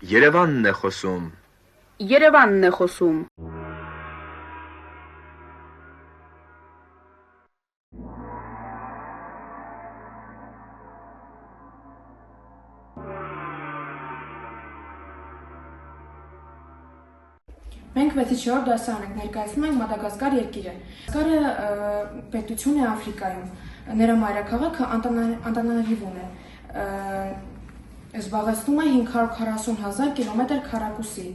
Երևանն է խոսում։ Երևանն է խոսում։ Մենք 6-րդ դասարան ենք, ներկայացնում ենք Մադագասկար երկիրը։ Մադագասկարը պետություն է Աֆրիկայում, նրա մայրաքաղաքը Անտանանարիվուն է, զբաղեցնում է 540,000 կիլոմետր քառակուսի,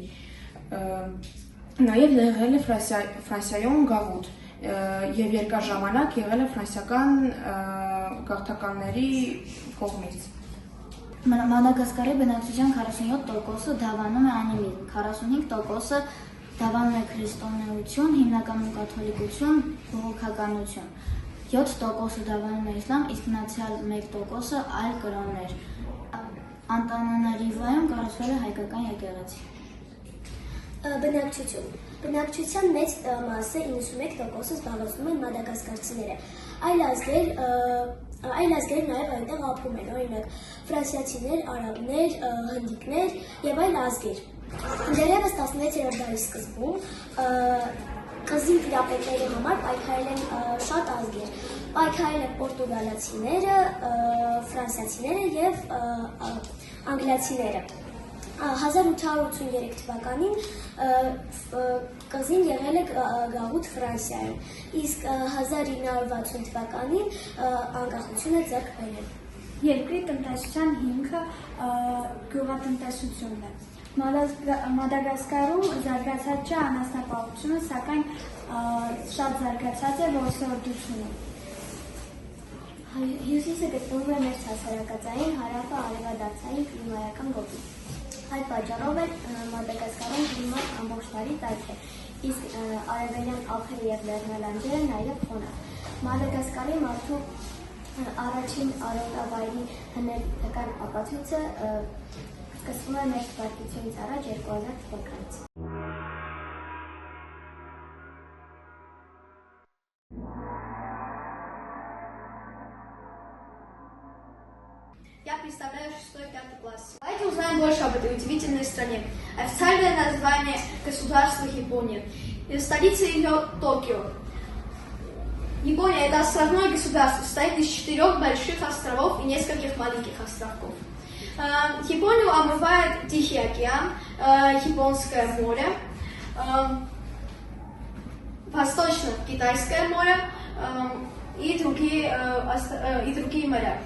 նաև եղել է Ֆրանսիայում գաղութ և երկար ժամանակ եղել է ֆրանսիական գաղթականների կողմից։ Մադագասկարի բնակչության 47%-ը դավանում է անիմին, 45%-ը դավանում է քրիստոնեություն, հիմնականում կաթոլիկություն, բողոքականություն, 7%-ը դավանում է իսլամ, իսկ մնացյալ 1%-ը այլ կրոններ։ Անտանանարիվայում կառուցվել է հայկական եկեղեցի։ Բնակչություն։ Բնակչության մեծ մասը 91%-ը զբաղեցնում են մադագասկարցիները։ Այլ ազգեր նաև այնտեղ ապրում են, օրինակ ֆրանսիացիներ, արաբներ, հնդիկներ և այլ ազգեր։ Դեռևս 16-րդ դարի սկզբում կղզի տիրապետների համար պայքարել են շատ ազգեր։ Պայքարել են պորտուգալացիները, ֆրանսիացիները և անգլիացիները։ 1883 թվականին կղզին եղել է գաղութ Ֆրանսիայում, իսկ 1960 թվականին անկախությունը ձեռք բերել։ Երկրի տնտեսության հիմքը գյուղատնտեսությունն է։ Մադագասկարում զարգացած չէ անասնապահությունը, սակայն շատ զարգացած է որսորդությունը։ Հյուսիսը գտնվում է մեր հասարակածային, հարավը արևադարձային կլիմայական գոտում։ Այդ պատճառով էլ Մադագասկարում կլիման ամբողջ տարի տաք է, իսկ արևելյան ափերը և լեռնալանջերը նաև խոնավ։ Մադագասկարի մարդու առաջին արոտավայրի հնետական ապացույցը սկսվում է մեր թվարկությունից առաջ 2000 թվականից։ Я представляю 6-5 класс. Давайте узнаем больше об этой удивительной стране. Официальное название государства Япония. Столица ее Токио. Япония — это островное государство, состоит из 4 больших островов и нескольких маленьких островков. Японию омывает Тихий океан, Японское море, Восточно-Китайское море и другие моря.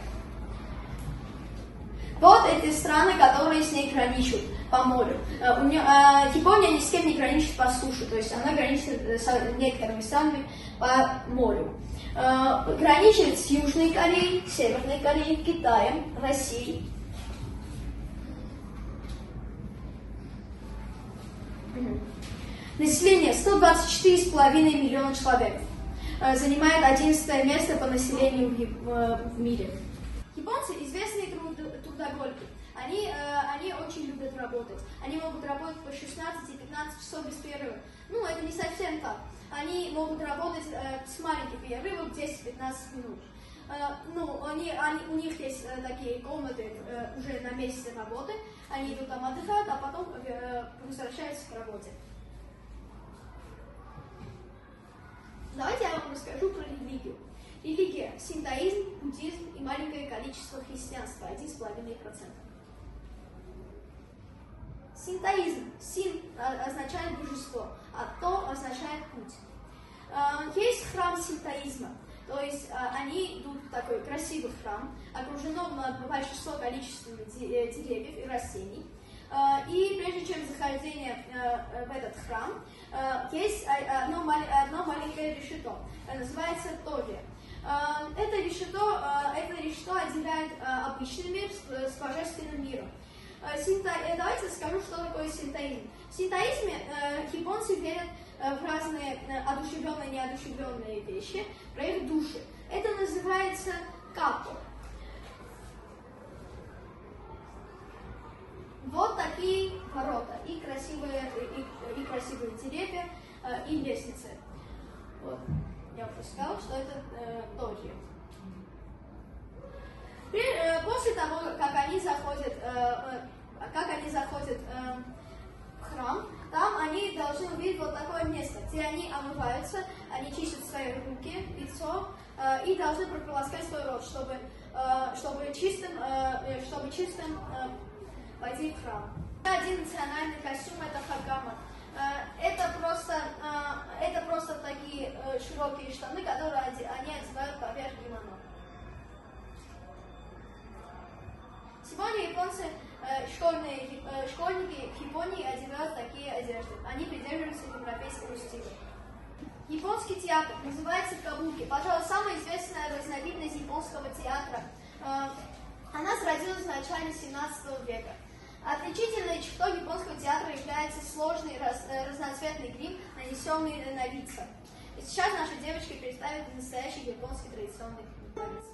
Вот эти страны, которые с ней граничат по морю. Япония ни с кем не граничит по суше, то есть она граничит с некоторыми странами по морю. Граничит с Южной Кореей, Северной Кореей, Китаем, Россией. Население 124,5 миллиона человек. Занимает 11 место по населению в мире. Японцы известные трудоголики. Они очень любят работать. Они могут работать по 16-15 часов без перерыва. Ну, это не совсем так. Они могут работать с маленьким перерывом 10-15 минут. У них есть такие комнаты уже на месте работы. Они идут там отдыхают, а потом возвращаются к работе. Давайте я вам расскажу про религию. Религия – синтоизм, буддизм и маленькое количество христианства – 1,5%. Синтоизм. Син означает божество, а то означает путь. Есть храм синтоизма, то есть они идут в такой красивый храм, окружено большинство количеством деревьев и растений. И прежде чем захождение в этот храм, есть одно маленькое решето, называется тоги. Это решето отделяет обычный мир с божественным миром. Давайте скажу, что такое синтоизм. В синтоизме японцы верят в разные одушевленные и неодушевленные вещи, про их души. Это называется капо. Вот такие ворота, и красивые деревья, и лестницы. Вот. Я уже сказала, что это тоги. После того, как они заходят как они заходят в храм, там они должны увидеть вот такое место, где они омываются, они чистят свои руки, лицо и должны прополоскать свой рот, чтобы чистым войти в храм. Один национальный костюм — это хагама. Это просто такие широкие штаны, которые они одевают поверх кимоно. Сегодня японцы, школьники в Японии одевают такие одежды. Они придерживаются европейского стиля. Японский театр называется кабуки. Пожалуй, самая известная разновидность японского театра. Она зародилась в начале 17 века. Отличительной чертой японского театра является сложный разноцветный грим, нанесенный на лица. И сейчас наша девочка представит настоящий японский традиционный танец.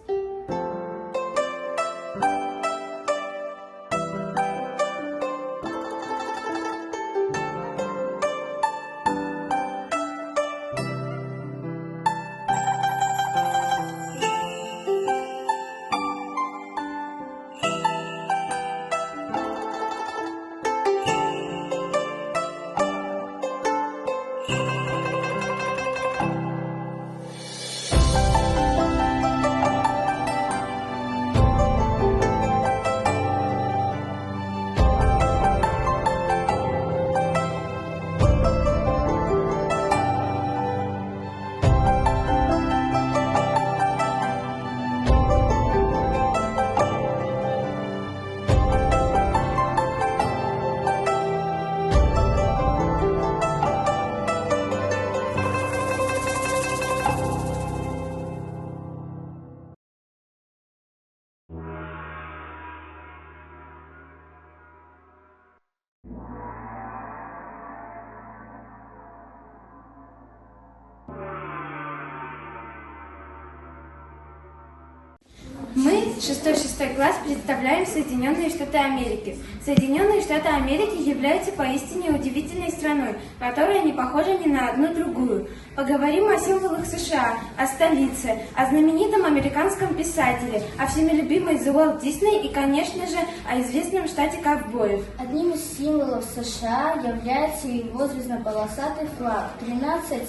Мы, 6 класс, представляем Соединенные Штаты Америки. Соединенные Штаты Америки являются поистине удивительной страной, которая не похожа ни на одну другую. Поговорим о символах США, о столице, о знаменитом американском писателе, о всеми любимой The Walt Disney и, конечно же, о известном штате ковбоев. Одним из символов США является его звездно-полосатый флаг. 13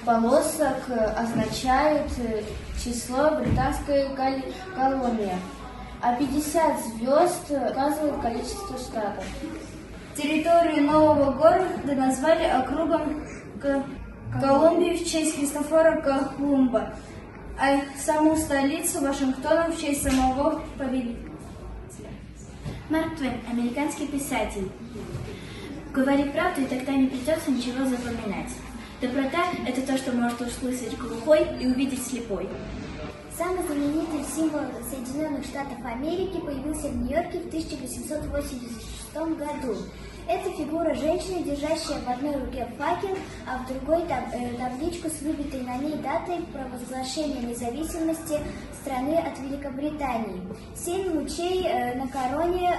полосок означают число британской колонии, а 50 звезд указывают количество штатов. Территорию нового города назвали округом Колумбии в честь Христофора Колумба, а саму столицу Вашингтона в честь самого повелителя. Марк Твен, американский писатель. Говори правду, и тогда не придется ничего запоминать. Доброта – это то, что может услышать глухой и увидеть слепой. Самый знаменитый символ Соединенных Штатов Америки появился в Нью-Йорке в 1886 году. Это фигура женщины, держащая в одной руке факел, а в другой табличку с выбитой на ней датой провозглашения независимости страны от Великобритании. 7 лучей на короне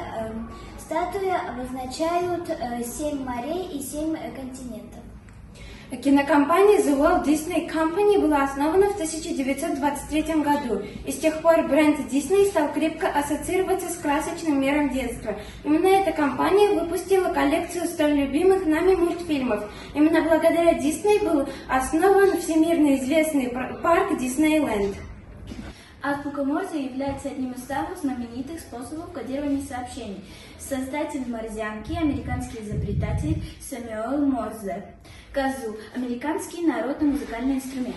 статуи обозначают 7 морей и 7 континентов. Кинокомпания The Walt Disney Company была основана в 1923 году, и с тех пор бренд Disney стал крепко ассоциироваться с красочным миром детства. Именно эта компания выпустила коллекцию столь любимых нами мультфильмов. Именно благодаря Disney был основан всемирно известный парк Диснейленд. Азбука Морзе является одним из самых знаменитых способов кодирования сообщений. Создатель морзянки – американский изобретатель Сэмюэл Морзе. Казу – американский народно-музыкальный инструмент.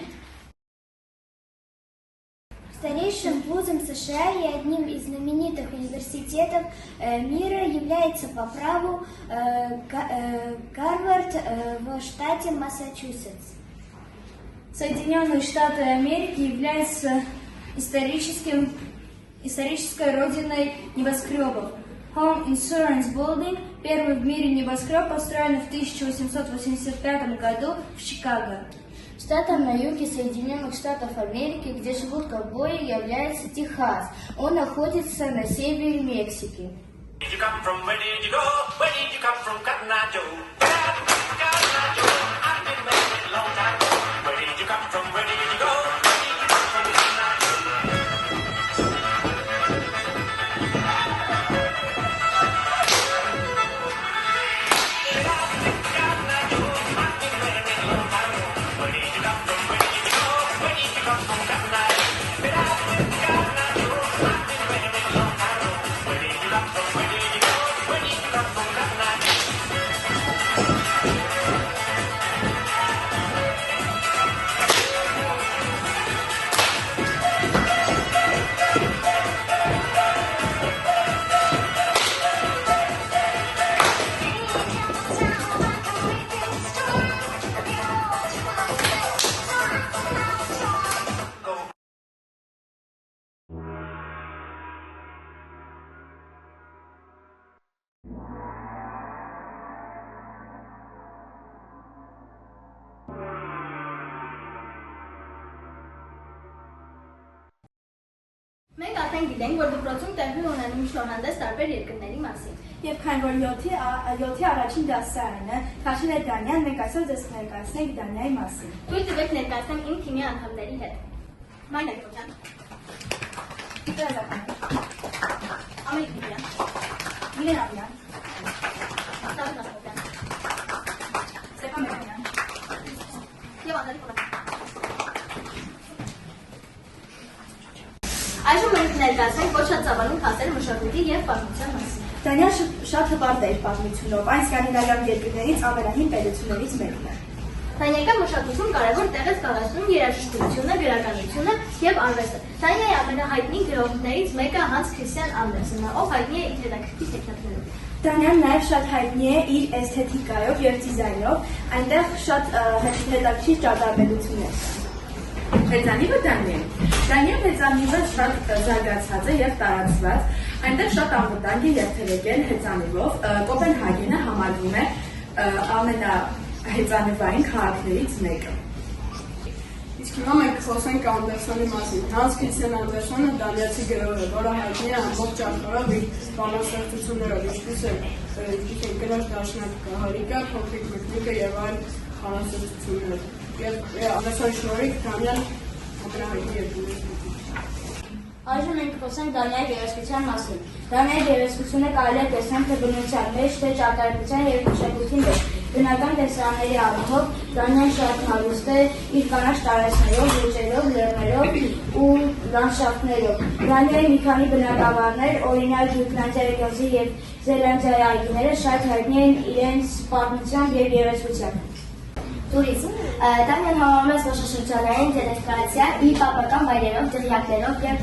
Старейшим вузом США и одним из знаменитых университетов мира является по праву Гарвард в штате Массачусетс. Соединенные Штаты Америки являются исторической родиной небоскребов. Home Insurance Building, первый в мире небоскреб, построен в 1885 году в Чикаго. Штатом на юге Соединенных Штатов Америки, где живут ковбои, является Техас. Он находится на севере Мексики. արդեն գիտենք, որ դպրոցում տեղի ունենում շնորհանդես տարբեր երկրների մասին։ Եվ քանի որ 7-ի առաջին դասարանը Քաշիլ է Դանյան, մենք այսօր ձեզ կներկայացնենք Դանիայի մասին։ Թույլ տվեք ներկայացնեմ իմ թիմի անդամների հետ։ Մայր Ակոբյան, Ամիրիկ Բիբյան, Միլեն Աբյան, Դավիթ Ասպետյան Ստեփան Մերոյան, և Անդալի Կոլակյան։ Այժմ մենք ներկայացնենք ոչ շատ ծավալուն փաստեր մշակույթի և պատմության մասին։ Դանիան շատ հպարտ է իր պատմությունով, այն սկանդինավյան երկրներից ամենահին պետություններից մեկն է։ Դանիական մշակույթում կարևոր տեղ է զբաղեցնում երաժշտությունը, գրականությունը և արվեստը։ Դանիայի ամենահայտնի գրողներից մեկը Հանս Քրիստիան Անդերսենն է, ով հայտնի է իր հետաքրքիր տեքնիկներով։ Դանիան նաև շատ հայտնի է իր էսթետիկայով և դիզայնով, այնտեղ շատ հետաքրքիր ճարտարապետություններ կան։ Հեծանիվը Դանիայում։ Դանիայում հեծանիվը շատ զարգացած է և տարածված, այնտեղ շատ անվտանգ է և թերեկ են հեծանիվով։ Կոպենհագենը համարվում է ամենահեծանիվային քաղաքներից մեկը։ Իսկ հիմա մենք խոսենք Անդերսոնի մասին։ Հանս Քրիստիան Անդերսոնը դանիացի գրող է, որը հայտնի է ամբողջ աշխարհով իր բանաստեղծություններով, ինչպես է Կրաշ դաշնակ Հարիկա, Փոքրիկ Մկնիկը եւ այլ բանաստեղծություններ։ Եվ Անդերսոնի շնորհիվ Դանիան ամենահայտնի երկրներից մեկն է։ Այժմ մենք խոսենք Դանիայի գեղեցկության մասին։ Դանիայի գեղեցկությունը կարելի է տեսնել թե բնության մեջ, թե ճարտարապետության և մշակույթի մեջ։ Բնական տեսարանների առումով Դանիան շատ հարուստ է իր կանաչ տարածքներով, լճերով, լեռներով ու լանդշաֆտներով։ Դանիայի մի քանի բնակավարներ, օրինակ Յուտլանդիայի կղզի և Զելանդիայի այգիները շատ հայտնի են իրենց պատմությամբ և գեղեցկությամբ։ Տուրիզմ Դանիան համարվում է զբոսաշրջանային դեստինացիա իր պատմական վայրերով, դղյակներով և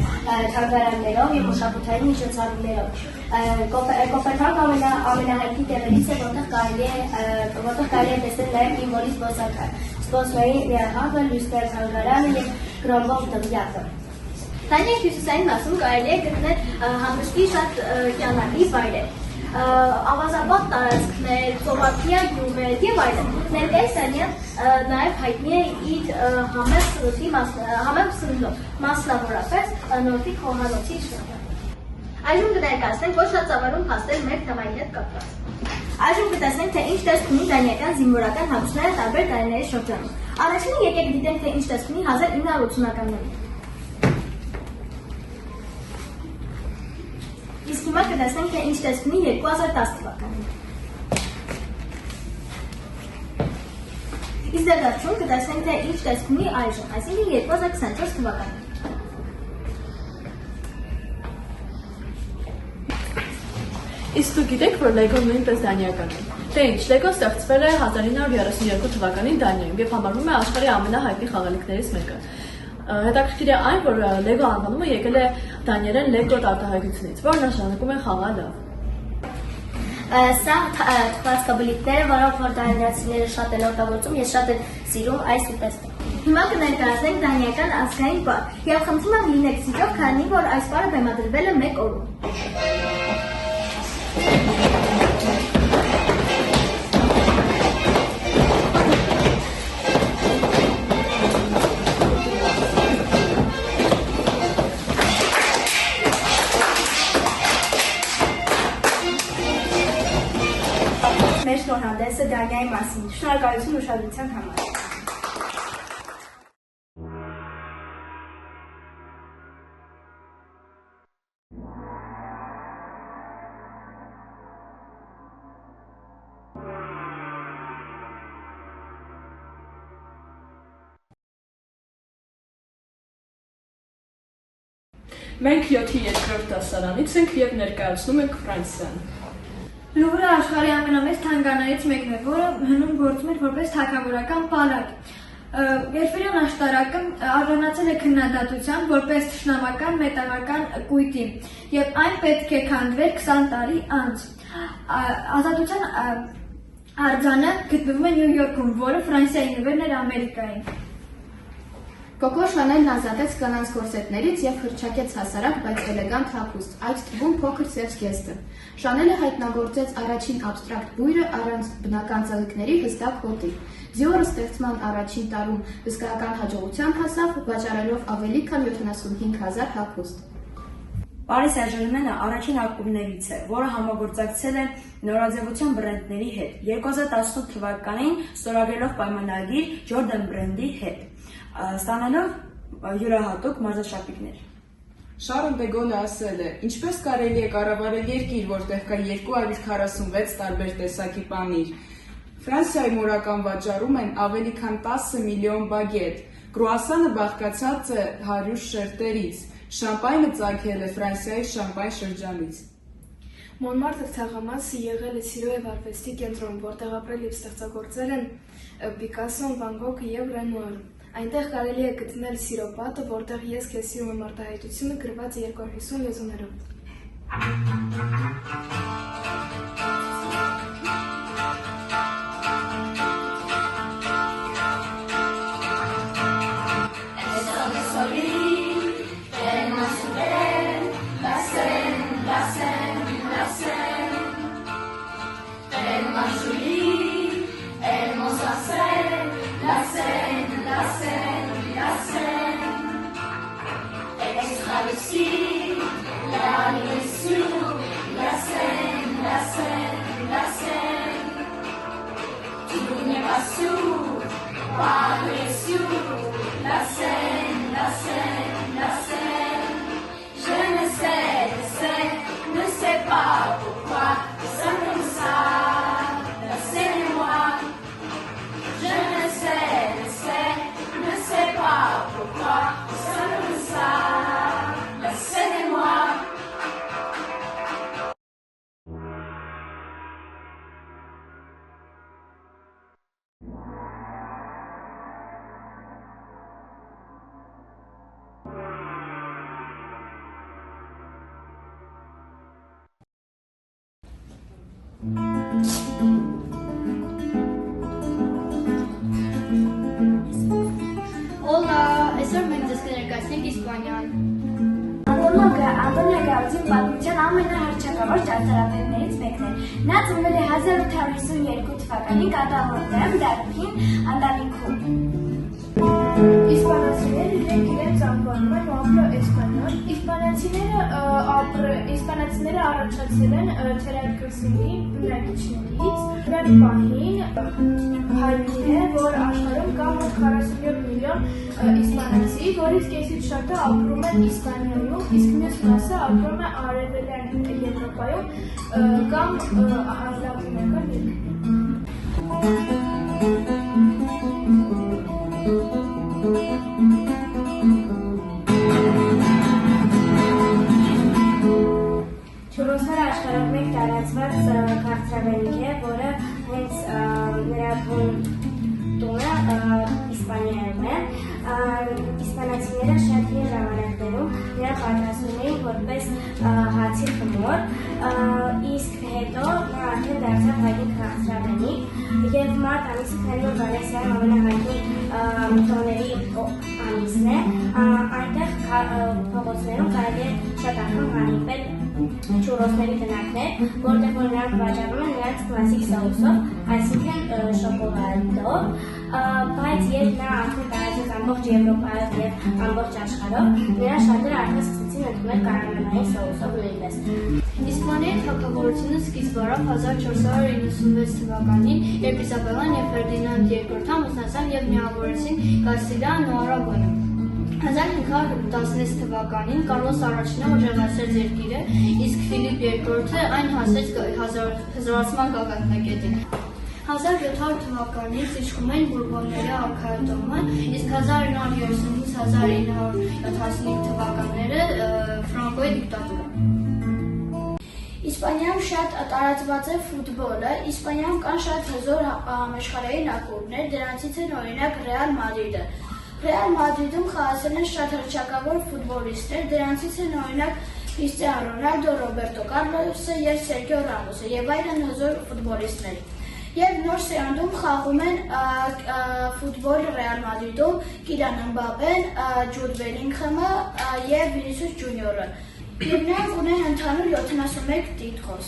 թանգարաններով և մշակութային միջոցառումներով։ Կոպենհագը ամենահայտնի տեղերից է, որտեղ կարելի է տեսնել նաև Իմվոլի զբոսնային միահավը, Լյուստեր թանգարանը և Գրոմբով դղյակը։ Դանիայի հյուսիսային մասում կարելի է գտնել հանգստի շատ կյանալի վայրեր։ Ավազաբադ տարածքներ, ծովափնյա գյուղեր և այլն։ Ներկայիս Դանիան նաև հայտնի է իր համեղ սննդով, մասնավորապես նորդիկ խոհանոցի շնորհիվ։ Այժմ կներկայացնենք ոչ շատ ծավալուն փաստեր մեր թեմայի հետ կապված։ Այժմ կտեսնենք, թե ինչ տեսք ունի դանիական զինվորական հագուստները տարբեր տարիների շրջանում։ Առաջինը եկեք դիտենք, թե ինչ տեսք ունի 1980-ականներին։ Իսկ հիմա կտեսնենք, թե ինչ տեսք ունի 2010 թվականին։ Իսկ դեպքում կտեսնենք, թե ինչ տեսք ունի այժմ, այսինքն 2024 թվականին։ Իսկ դու գիտեք, որ Լեգոն նույնպես դանիական է։ Թե ինչ, Լեգոն ստեղծվել է 1932 թվականին Դանիայում և համարվում է աշխարհի ամենահայտնի խաղալիքներից մեկը։ Հետաքրքիր է այն, որ Լեգո անվանումը եկել է դանիերեն Լեգո արտահայտությունից, որը նշանակում է խաղալը։ Սա թվացկաբլիթները, որոնք որ դանիացիները շատ են օգտագործում, ես շատ եմ սիրում այս ուտեստը։ Հիմա կներկայացնենք դանիական ազգային պար և խնդրում եմ լինեք սիրով, քանի որ այս պարը բեմադրվել է 1 օրում։ Մեր շնորհանդեսը Դանիայի մասին։ Շնորհակալություն ուշադրության համար։ Մենք 7-ի երկրորդ դասարանից ենք և ներկայացնում ենք Ֆրանսիան։ Լուվրը աշխարհի ամենամեծ թանգարաններից մեկն է, որը հնում գործում էր որպես թագավորական պալատ։ Երբերյոն աշտարակը արժանացել է քննադատության որպես թշնամական մետաղական կույտի և այն պետք է քանդվեր 20 տարի անց։ Ազատության արձանը գտնվում է Նյու Յորքում, որը Ֆրանսիայի նվերն էր Ամերիկային։ Կոկո Շանելն ազատեց կանանց կորսետներից և հռչակեց հասարակ, բայց էլեգանտ հագուստ, այդ թվում փոքր սև զգեստը։ Շանելը հայտնագործեց առաջին աբստրակտ բույրը առանց բնական ծաղիկների հստակ հոտի։ Dior-ը ստեղծման առաջին տարում հսկայական հաջողության հասավ, վաճառելով ավելի քան 75,000 հագուստ։ Paris Saint-Germain-ը առաջին ակումբներից է, որը համագործակցել է նորաձևության բրենդների հետ, 2018 թվականին ստորագրելով պայմանագիր Jordan բրենդի հետ, ստանալով յուրահատուկ մարզաշապիկներ։ Շարոն Դեգոլը ասել է. ինչպես կարելի է կառավարել երկիր, որտեղ կա 246 տարբեր տեսակի պանիր։ Ֆրանսիայում օրական վաճառում են ավելի քան 10 միլիոն բագետ, կրուասանը բաղկացած է 100 շերտերից, շամպայնը ծագել է Ֆրանսիայի շամպայն շրջանից։ Մոնմարտր թաղամասը եղել է սիրո և արվեստի կենտրոն, որտեղ ապրել և ստեղծագործել են Պիկասոն, Վան Գոգը և Ռենուարը։ Այնտեղ կարելի է գտնել սիրո պատը, որտեղ ես քեզ սիրում եմ արտահայտությունը գրված է 250 լեզուներով։ Անտոնիո Գաուդին պատմության ամենահռչակավոր ճարտարապետներից մեկն է։ Նա ծնվել է 1852 թվականին Կատալոնիայում, Դարբին ընտանիքում։ Իսպանացիները իրենց անվանում են Պաբլո Էսպանյոլ։ Իսպանացիները առաջացել են թերակղզիի բնակիչներից։ Դրանց պահին հայտնի է, որ աշխարհում կա մոտ 47 միլիոն իսպանացի, որից կեսից շատը ապրում են Իսպանիայում, իսկ մյուս մասը ապրում է Արևելյան Եվրոպայում կամ լատինական Չորրորդները աշխարհում մեկ տարածված քաղցրավենիք է, որը հենց նրա տունը Իսպանիայում է։ Իսպանացիները շատ հին ժամանակներում նրա պատրաստում էին որպես հացի խմոր, իսկ հետո նա արդեն դարձավ հայտնի քաղցրավենիք, և մարտ ամիսը քանի որ Վալենսիայում ամենահայտնի տոների ամիսն է, այնտեղ փողոցներում կարելի է շատ անգամ հանդիպել չուրոսների տնակներ, որտեղ որ նրանք վաճառում են նրանց կլասիկ սաուսով, այսինքն շոկոլադով, բայց երբ նա արդեն տարածեց ամբողջ Եվրոպայով և ամբողջ աշխարհով, նրանց շատերը արդեն սկսեցին ընդունել կարամելային սաուսով նույնպես։ Իսպանիայի թագավորությունը սկիզբ առավ 1496 թվականին, երբ Իսաբելլան և Ֆերդինանդ II ամուսնացան և միավորեցին Կաստիլիան ու Արագոնը։ 1516 թվականին Կարլոս առաջինը ուժեղացրեց երկիրը, իսկ Ֆիլիպ II-ը այն հասեց հզորացման գագաթնակետին։ 1700 թվականից իշխում էին Բուրբոնների արքայատոմը, իսկ 1935-1975 թվականները Ֆրանկոյի դիկտատուրը։ Իսպանիայում շատ տարածված է ֆուտբոլը, Իսպանիայում կան շատ հզոր համաշխարհային ակումբներ, դրանցից են օրինակ Ռեալ Մադրիդը։ Ռեալ Մադրիդում խաղացել են շատ հռչակավոր ֆուտբոլիստներ, դրանցից են օրինակ Քրիստիանո Ռոնալդո, Ռոբերտո Կարլոսը և Սերգիո Ռամոսը և այլն հզոր ֆուտբոլիստներ։ Եվ նոր սերունդում խաղում են ֆուտբոլ Ռեալ Մադրիդում Կիլիան Մբապեն, Ջուդ Բելինգհամը և Վինիսիուս Ջունիորը։ Եվ նրանք ունեն ընդհանուր 71 տիտղոս։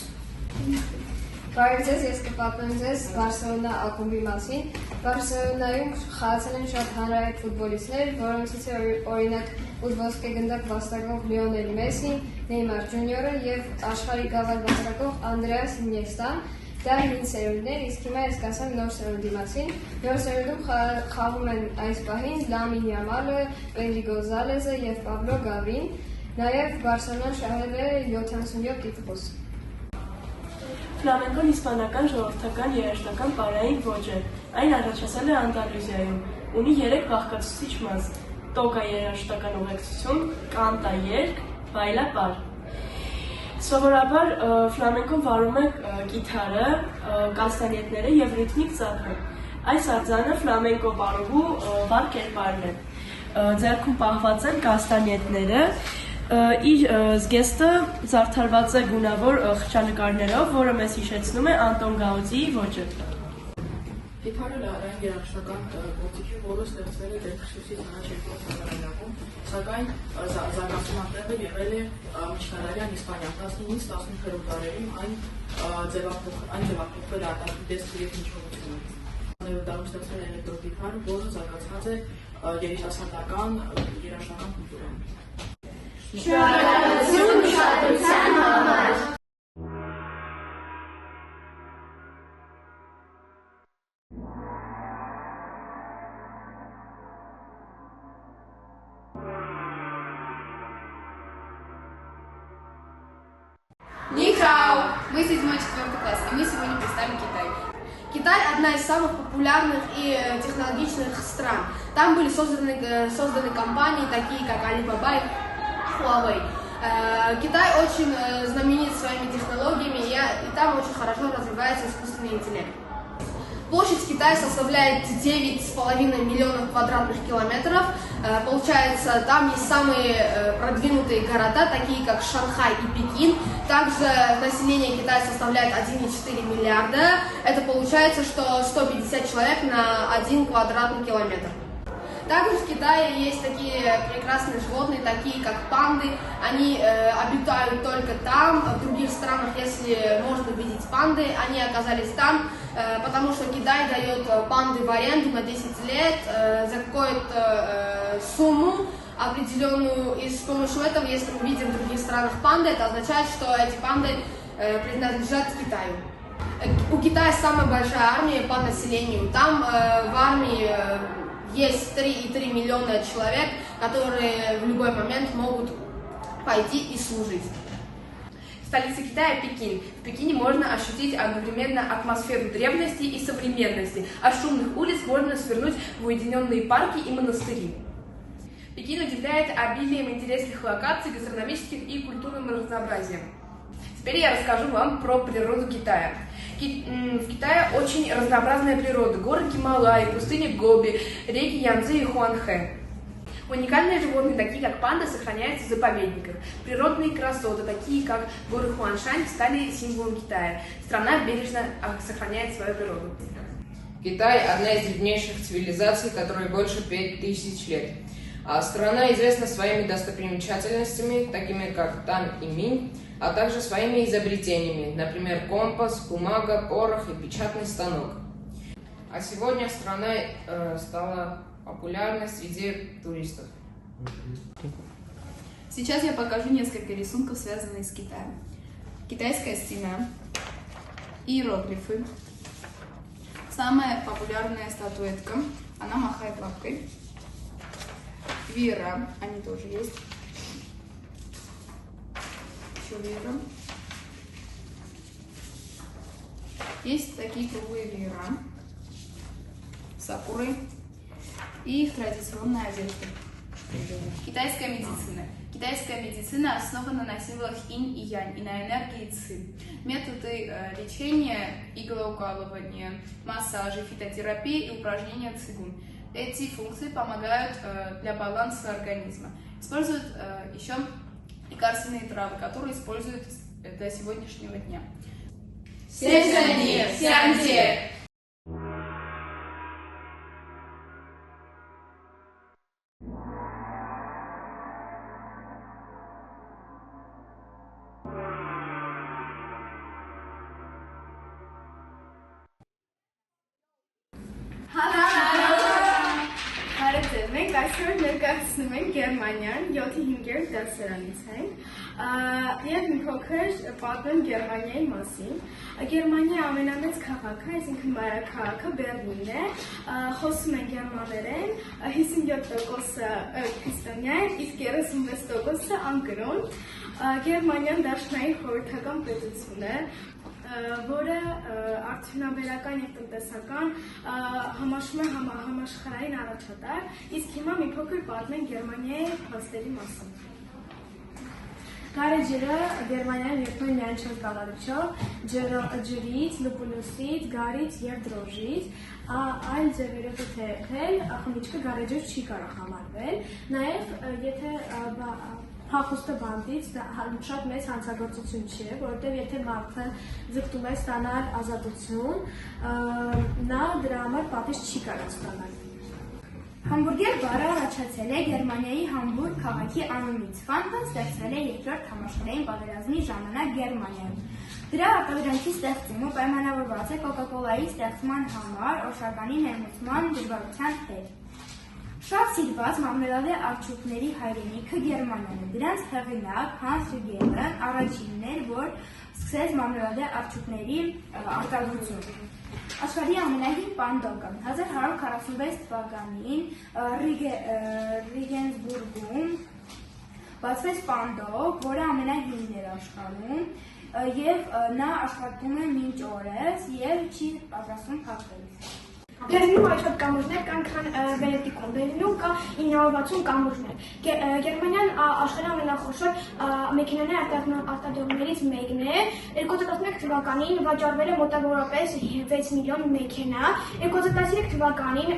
Բարև ձեզ, ես կպատմեմ ձեզ Բարսելոնա ակումբի մասին։ Բարսելոնայում խաղացել են շատ հանրահայտ ֆուտբոլիստներ, որոնցից է օրինակ ոսկե գնդակ վաստակող Լիոնել Մեսին, Նեյմար Ջունիորը եւ աշխարհի գավաթ վաստակող Անդրեաս Ինիեստան։ Դա 9 սերունդներ, իսկ հիմա ես կասեմ նոր սերունդի մասին։ Նոր սերունդում խաղում են այս պահին Լամին Յամալը, Պեդրի Գոնզալեզը եւ Պաբլո Գավրին։ Նաեւ Բարսելոնան շահել է 77 տիտղոս։ Ֆլամենկոն իսպանական ժողովրդական երաժշտական պարային ոճ է։ Այն առաջացել է Անդալուզիայում։ Ունի 3 բաղկացուցիչ մաս՝ տոկա երաժշտական ուղեկցություն, կանտա երգ, բայլապար։ Սովորաբար ֆլամենկոն վարում է կիթառը, կաստանյետները եւ ռիթմիկ ծափը։ Այս արձանը ֆլամենկո պարուհու վառ կերպարն է։ Ձեռքում պահված են կաստանյետները, իր զգեստը զարդարված է գունավոր խճանկարներով, որը մեզ հիշեցնում է Անտոն Գաուդիի ոճը։ Կիթառը լարային երաժշտական գործիք է, որը ստեղծվել է Դեթրշուսից առաջ 2000-ականներում, սակայն զարգացումները եղել է միջնադարյան Իսպանիայում 19-ից 18-րդ դարերում այն ձևափոխվել է արտաքին դեսքի և հնչողությունը։ 20-րդ դարում ստեղծվել է էլեկտրոկիթառը, որը զարգացած է երիտասարդական երաժշտական կուլտուրայում։ Շնորհակալություն ուշադրության համար։ Нихао! Мы 7-4 класс, и мы сегодня представим Китай. Китай – одна из самых популярных и технологичных стран. Там были созданы компании, такие как Alibaba и Huawei. Китай очень знаменит своими технологиями, и там очень хорошо развивается искусственный интеллект. Площадь Китая составляет 9,5 миллионов квадратных километров. Получается, там есть самые продвинутые города, такие как Шанхай и Пекин. Также население Китая составляет 1,4 миллиарда. Это получается, что 150 человек на 1 квадратный километр. Также в Китае есть такие прекрасные животные, такие как панды. Они обитают только там. В других странах, если можно видеть панды, они оказались там, потому что Китай дает панды в аренду на 10 лет за какую-то сумму определенную. И с помощью этого, если мы видим в других странах панды, это означает, что эти панды принадлежат Китаю. У Китая самая большая армия по населению. Там в армии есть 3,3 миллиона человек, которые в любой момент могут пойти и служить. Столица Китая – Пекин. В Пекине можно ощутить одновременно атмосферу древности и современности. От шумных улиц можно свернуть в уединенные парки и монастыри. Пекин удивляет обилием интересных локаций, гастрономических и культурным разнообразием. Теперь я расскажу вам про природу Китая. В Китае очень разнообразная природа. Горы Гималаи, пустыни Гоби, реки Янцзы и Хуанхэ. Уникальные животные, такие как панда, сохраняются в заповедниках. Природные красоты, такие как горы Хуаншань, стали символом Китая. Страна бережно сохраняет свою природу. Китай – одна из древнейших цивилизаций, которой больше 5000 лет. А страна известна своими достопримечательностями, такими как Тан и Минь, а также своими изобретениями, например, компас, бумага, порох и печатный станок. А сегодня страна стала популярной среди туристов. Сейчас я покажу несколько рисунков, связанных с Китаем. Китайская стена, иероглифы, самая популярная статуэтка, она махает лапкой, веера, они тоже есть. Веера. Есть такие круглые веера, сакуры и их традиционная одежда. Китайская медицина. Китайская медицина основана на символах инь и янь и на энергии ци. Методы лечения, иглоукалывания, массажи, фитотерапии и упражнения цигун. Эти функции помогают для баланса организма. Используют еще лекарственные травы, которые используют до сегодняшнего дня. Сежани, сяньте! այսօր ներկայացնում ենք Գերմանիան 7-5 դասարանից ենք եւ մի փոքր պատմեմ Գերմանիայի մասին։ Գերմանիայի ամենամեծ քաղաքը, այսինքն մայրաքաղաքը Բեռլինն է, խոսում են գերմաներեն, 57% քրիստոնյա, իսկ 36% անկրոն։ Գերմանիան դաշնային խորհրդական պետություն է, որը արդյունաբերական եւ տնտեսական համաշում է համաշխարհային առաջատար, իսկ հիմա մի փոքր պատմենք Գերմանիայի փաստերի մասին։ Գարեջրը Գերմանիայում երբեմն միայն չեն կալարիչով, ջրից, լուպուլուսից, գարից եւ դրոժից, այլ ձևերով թել խմիչքը գարեջր չի կարող համարվել, նաեւ եթե հախուստը բանտից շատ մեծ հանցագործություն չի, որովհետև եթե մարդը ձգտում է ստանալ ազատություն, նա դրա համար պատիժ չի կարող ստանալ։ Համբուրգեր բառը առաջացել է Գերմանիայի Համբուրգ քաղաքի անունից։ Ֆանտան ստեղծվել է երկրորդ համաշխարհային պատերազմի ժամանակ Գերմանիայում։ Դրա արտադրանքի ստեղծումը պայմանավորված է Կոկա-կոլայի ստեղծման համար օշականի ներմուծման դժվարության հետ։ Շատ սիրված մարմելադե արդյունքների հայրենիքը Գերմանիան է։ Դրանց հեղինակ Հանս Ռիգելն առաջինն էր, որ սկսեց մարմելադե արդյունքների արտադրություն։ Աշխարհի ամենահին պանդոկը 1146 թվականին Ռիգենսբուրգում բացվեց պանդոկ, որը ամենահինն էր աշխարհում, եւ նա աշխատում է մինչ օրս եւ չի պատրաստվում փակվելիս։ Բերլինում այդ կամուրջներ կան, քան Վենետիկում։ Բերլինում կա 960 կամուրջներ։ Գերմանիան աշխարհի ամենախոշոր մեքենաների արտադրողներից մեկն է։ 2011 թվականին վաճառվել է մոտավորապես 6 միլիոն մեքենա։ 2013 թվականին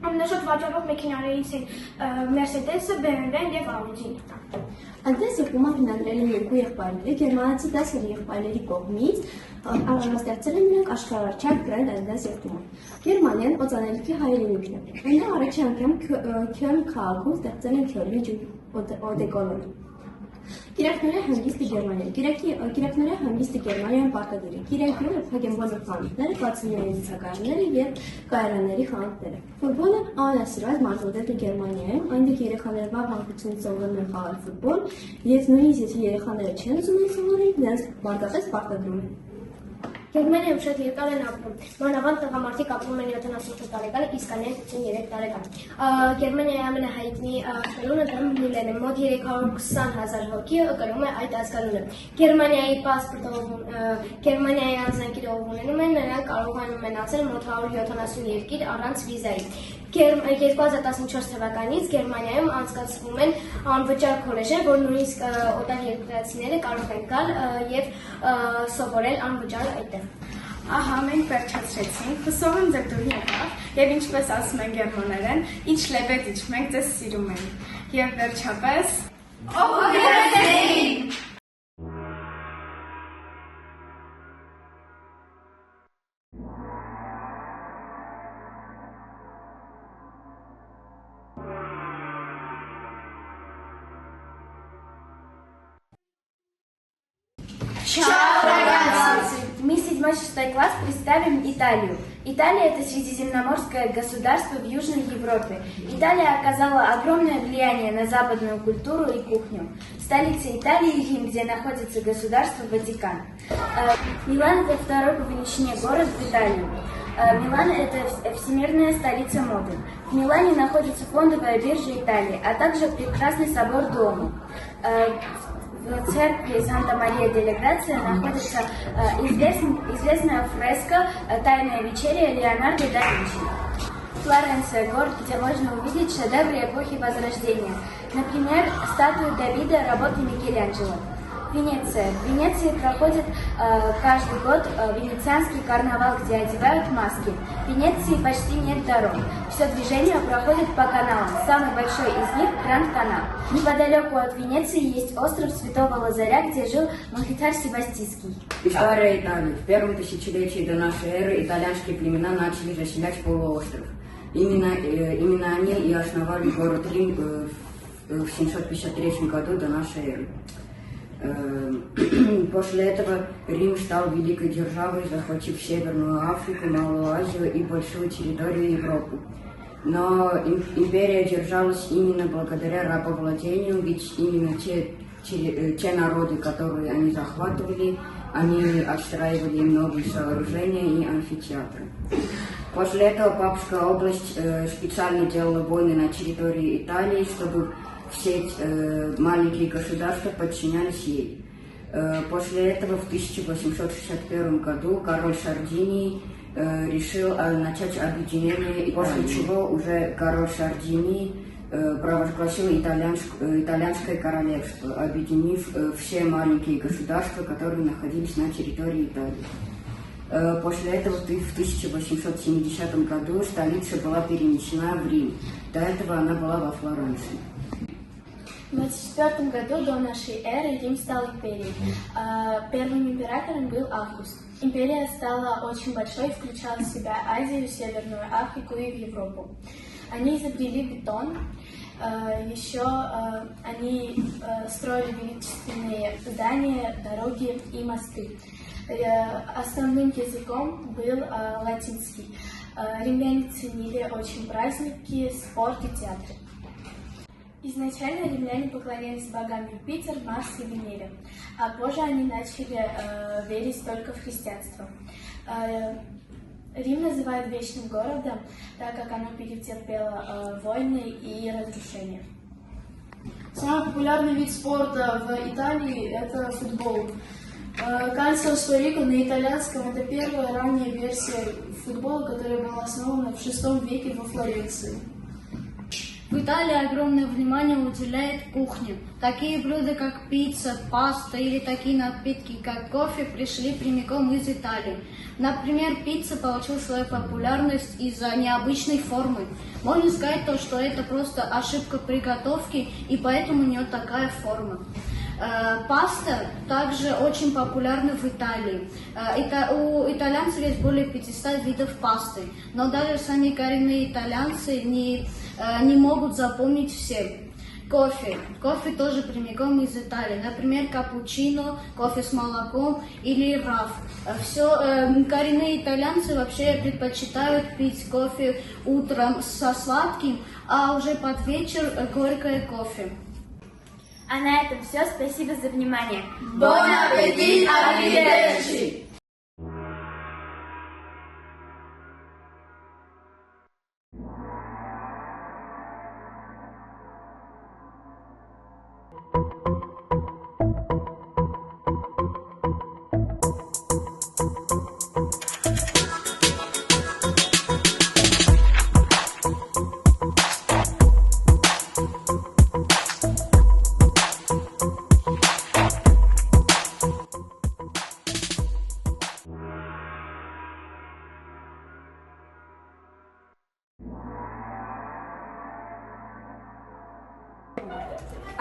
ամենաշատ վաճառող մեքենաներից են Mercedes-ը, BMW-ն եւ Audi-ն։ Այնպես եղումը հիմնադրել են երկու եղբայրները, գերմանացի 10 եղբայրների կողմից ստեղծել են նրանք աշխարհարչակ բրենդ այնպես եղումը։ Գերմանիան օծանելիքի հայրենիքն է։ Այնա առաջին անգամ Քյոլն քաղաքում ստեղծել են Քյոլնի օդեկոլոն։ Գիրակները հանգիստը Գերմանիա։ Գիրակները հանգիստը Գերմանիայում պարտադիր է։ Գիրակները փակ են բոլոր խանութները, բացումների ցուցակարանները եւ կայարանների խանութները։ Ֆուտբոլը ամենասիրված մարզուդետը Գերմանիայում, այնտեղ երեխաները վաղ հանգստությունից սովորում են խաղալ ֆուտբոլ, եւ նույնիսկ եթե երեխաները չեն ուզում սովորել, նրանց պարտադիր պարտադրում են։ Գերմանիայում շատ երկար են ապրում։ Մանավանդ տղամարդիկ ապրում են 78 տարեկան, իսկ կանայք 53 տարեկան։ Գերմանիայի ամենահայտնի կրոնը Դամբուլեն է, մոտ 320,000 հոգի կրում է այդ ազգանունը։ Գերմանիայի Գերմանիայի անձնագիրով ունենում են, նրանք կարող են ունենացել մոտ 170 երկիր առանց վիզայի։ 2014 թվականից Գերմանիայում անցկացվում են անվճար քոլեջներ, որ նույնիսկ օտարերկրացիները կարող են գալ եւ սովորել անվճար այդտեղ։ Ահա մենք վերջացրեցինք, հուսով եմ ձեր դուր եկավ եւ ինչպես ասում են գերմաներեն, ինչ լեբեդիչ, մենք ձեզ սիրում ենք։ Եվ վերջապես Օգեստին Чао, ragazzi! Мы 7-6 класс представим Италию. Италия – это средиземноморское государство в Южной Европе. Италия оказала огромное влияние на западную культуру и кухню. Столица Италии – Рим, где находится государство Ватикан. Милан – это второй по величине город в Италии. Милан – это всемирная столица моды. В Милане находится фондовая биржа Италии, а также прекрасный собор Дуомо. В церкви Санта-Мария-дель-Грация находится известная фреска «Тайная вечеря» Леонардо да Винчи. Флоренция – город, где можно увидеть шедевры эпохи Возрождения. Например, статую Давида работы Микеланджело. Венеция. В Венеции проходит каждый год венецианский карнавал, где одевают маски. В Венеции почти нет дорог. Все движение проходит по каналам. Самый большой из них – Гранд-канал. Неподалеку от Венеции есть остров Святого Лазаря, где жил мухитар Себастийский. История Италии. В первом тысячелетии до нашей эры итальянские племена начали заселять полуостров. Именно они и основали город Рим в 753 году до нашей эры. После этого Рим стал великой державой, захватив Северную Африку, Малую Азию и большую территорию Европы. Но империя держалась именно благодаря рабовладению, ведь именно те народы, которые они захватывали, они отстраивали новые сооружения и амфитеатры. После этого Папская область специально делала войны на территории Италии, чтобы все маленькие государства подчинялись ей. После этого в 1861 году король Сардинии решил начать объединение, после чего уже король Сардинии провозгласил итальянское королевство, объединив все маленькие государства, которые находились на территории Италии. После этого в 1870 году столица была перенесена в Рим. До этого она была во Флоренции. В 24 году до нашей эры Рим стал империей. Первым императором был Август. Империя стала очень большой, включала в себя Азию, Северную Африку и Европу. Они изобрели бетон, еще они строили величественные здания, дороги и мосты. Основным языком был латинский. Римляне ценили очень праздники, спорт и театры. Изначально римляне поклонялись богам Юпитер, Марс и Венере, а позже они начали верить только в христианство. Рим называют вечным городом, так как оно перетерпело войны и разрушения. Самый популярный вид спорта в Италии – это футбол. Кальцио Спорико на итальянском – это первая ранняя версия футбола, которая была основана в VI веке во Флоренции. В Италии огромное внимание уделяет кухне. Такие блюда, как пицца, паста или такие напитки, как кофе, пришли прямиком из Италии. Например, пицца получила свою популярность из-за необычной формы. Можно сказать, что это просто ошибка приготовки, и поэтому у нее такая форма. Паста также очень популярна в Италии. У итальянцев есть более 500 видов пасты, но даже сами коренные итальянцы не могут запомнить все. Кофе. Кофе тоже прямиком из Италии. Например, капучино, кофе с молоком или раф. Коренные итальянцы вообще предпочитают пить кофе утром со сладким, а уже под вечер горькое кофе. А на этом все. Спасибо за внимание. Bon appétit, arrivederci!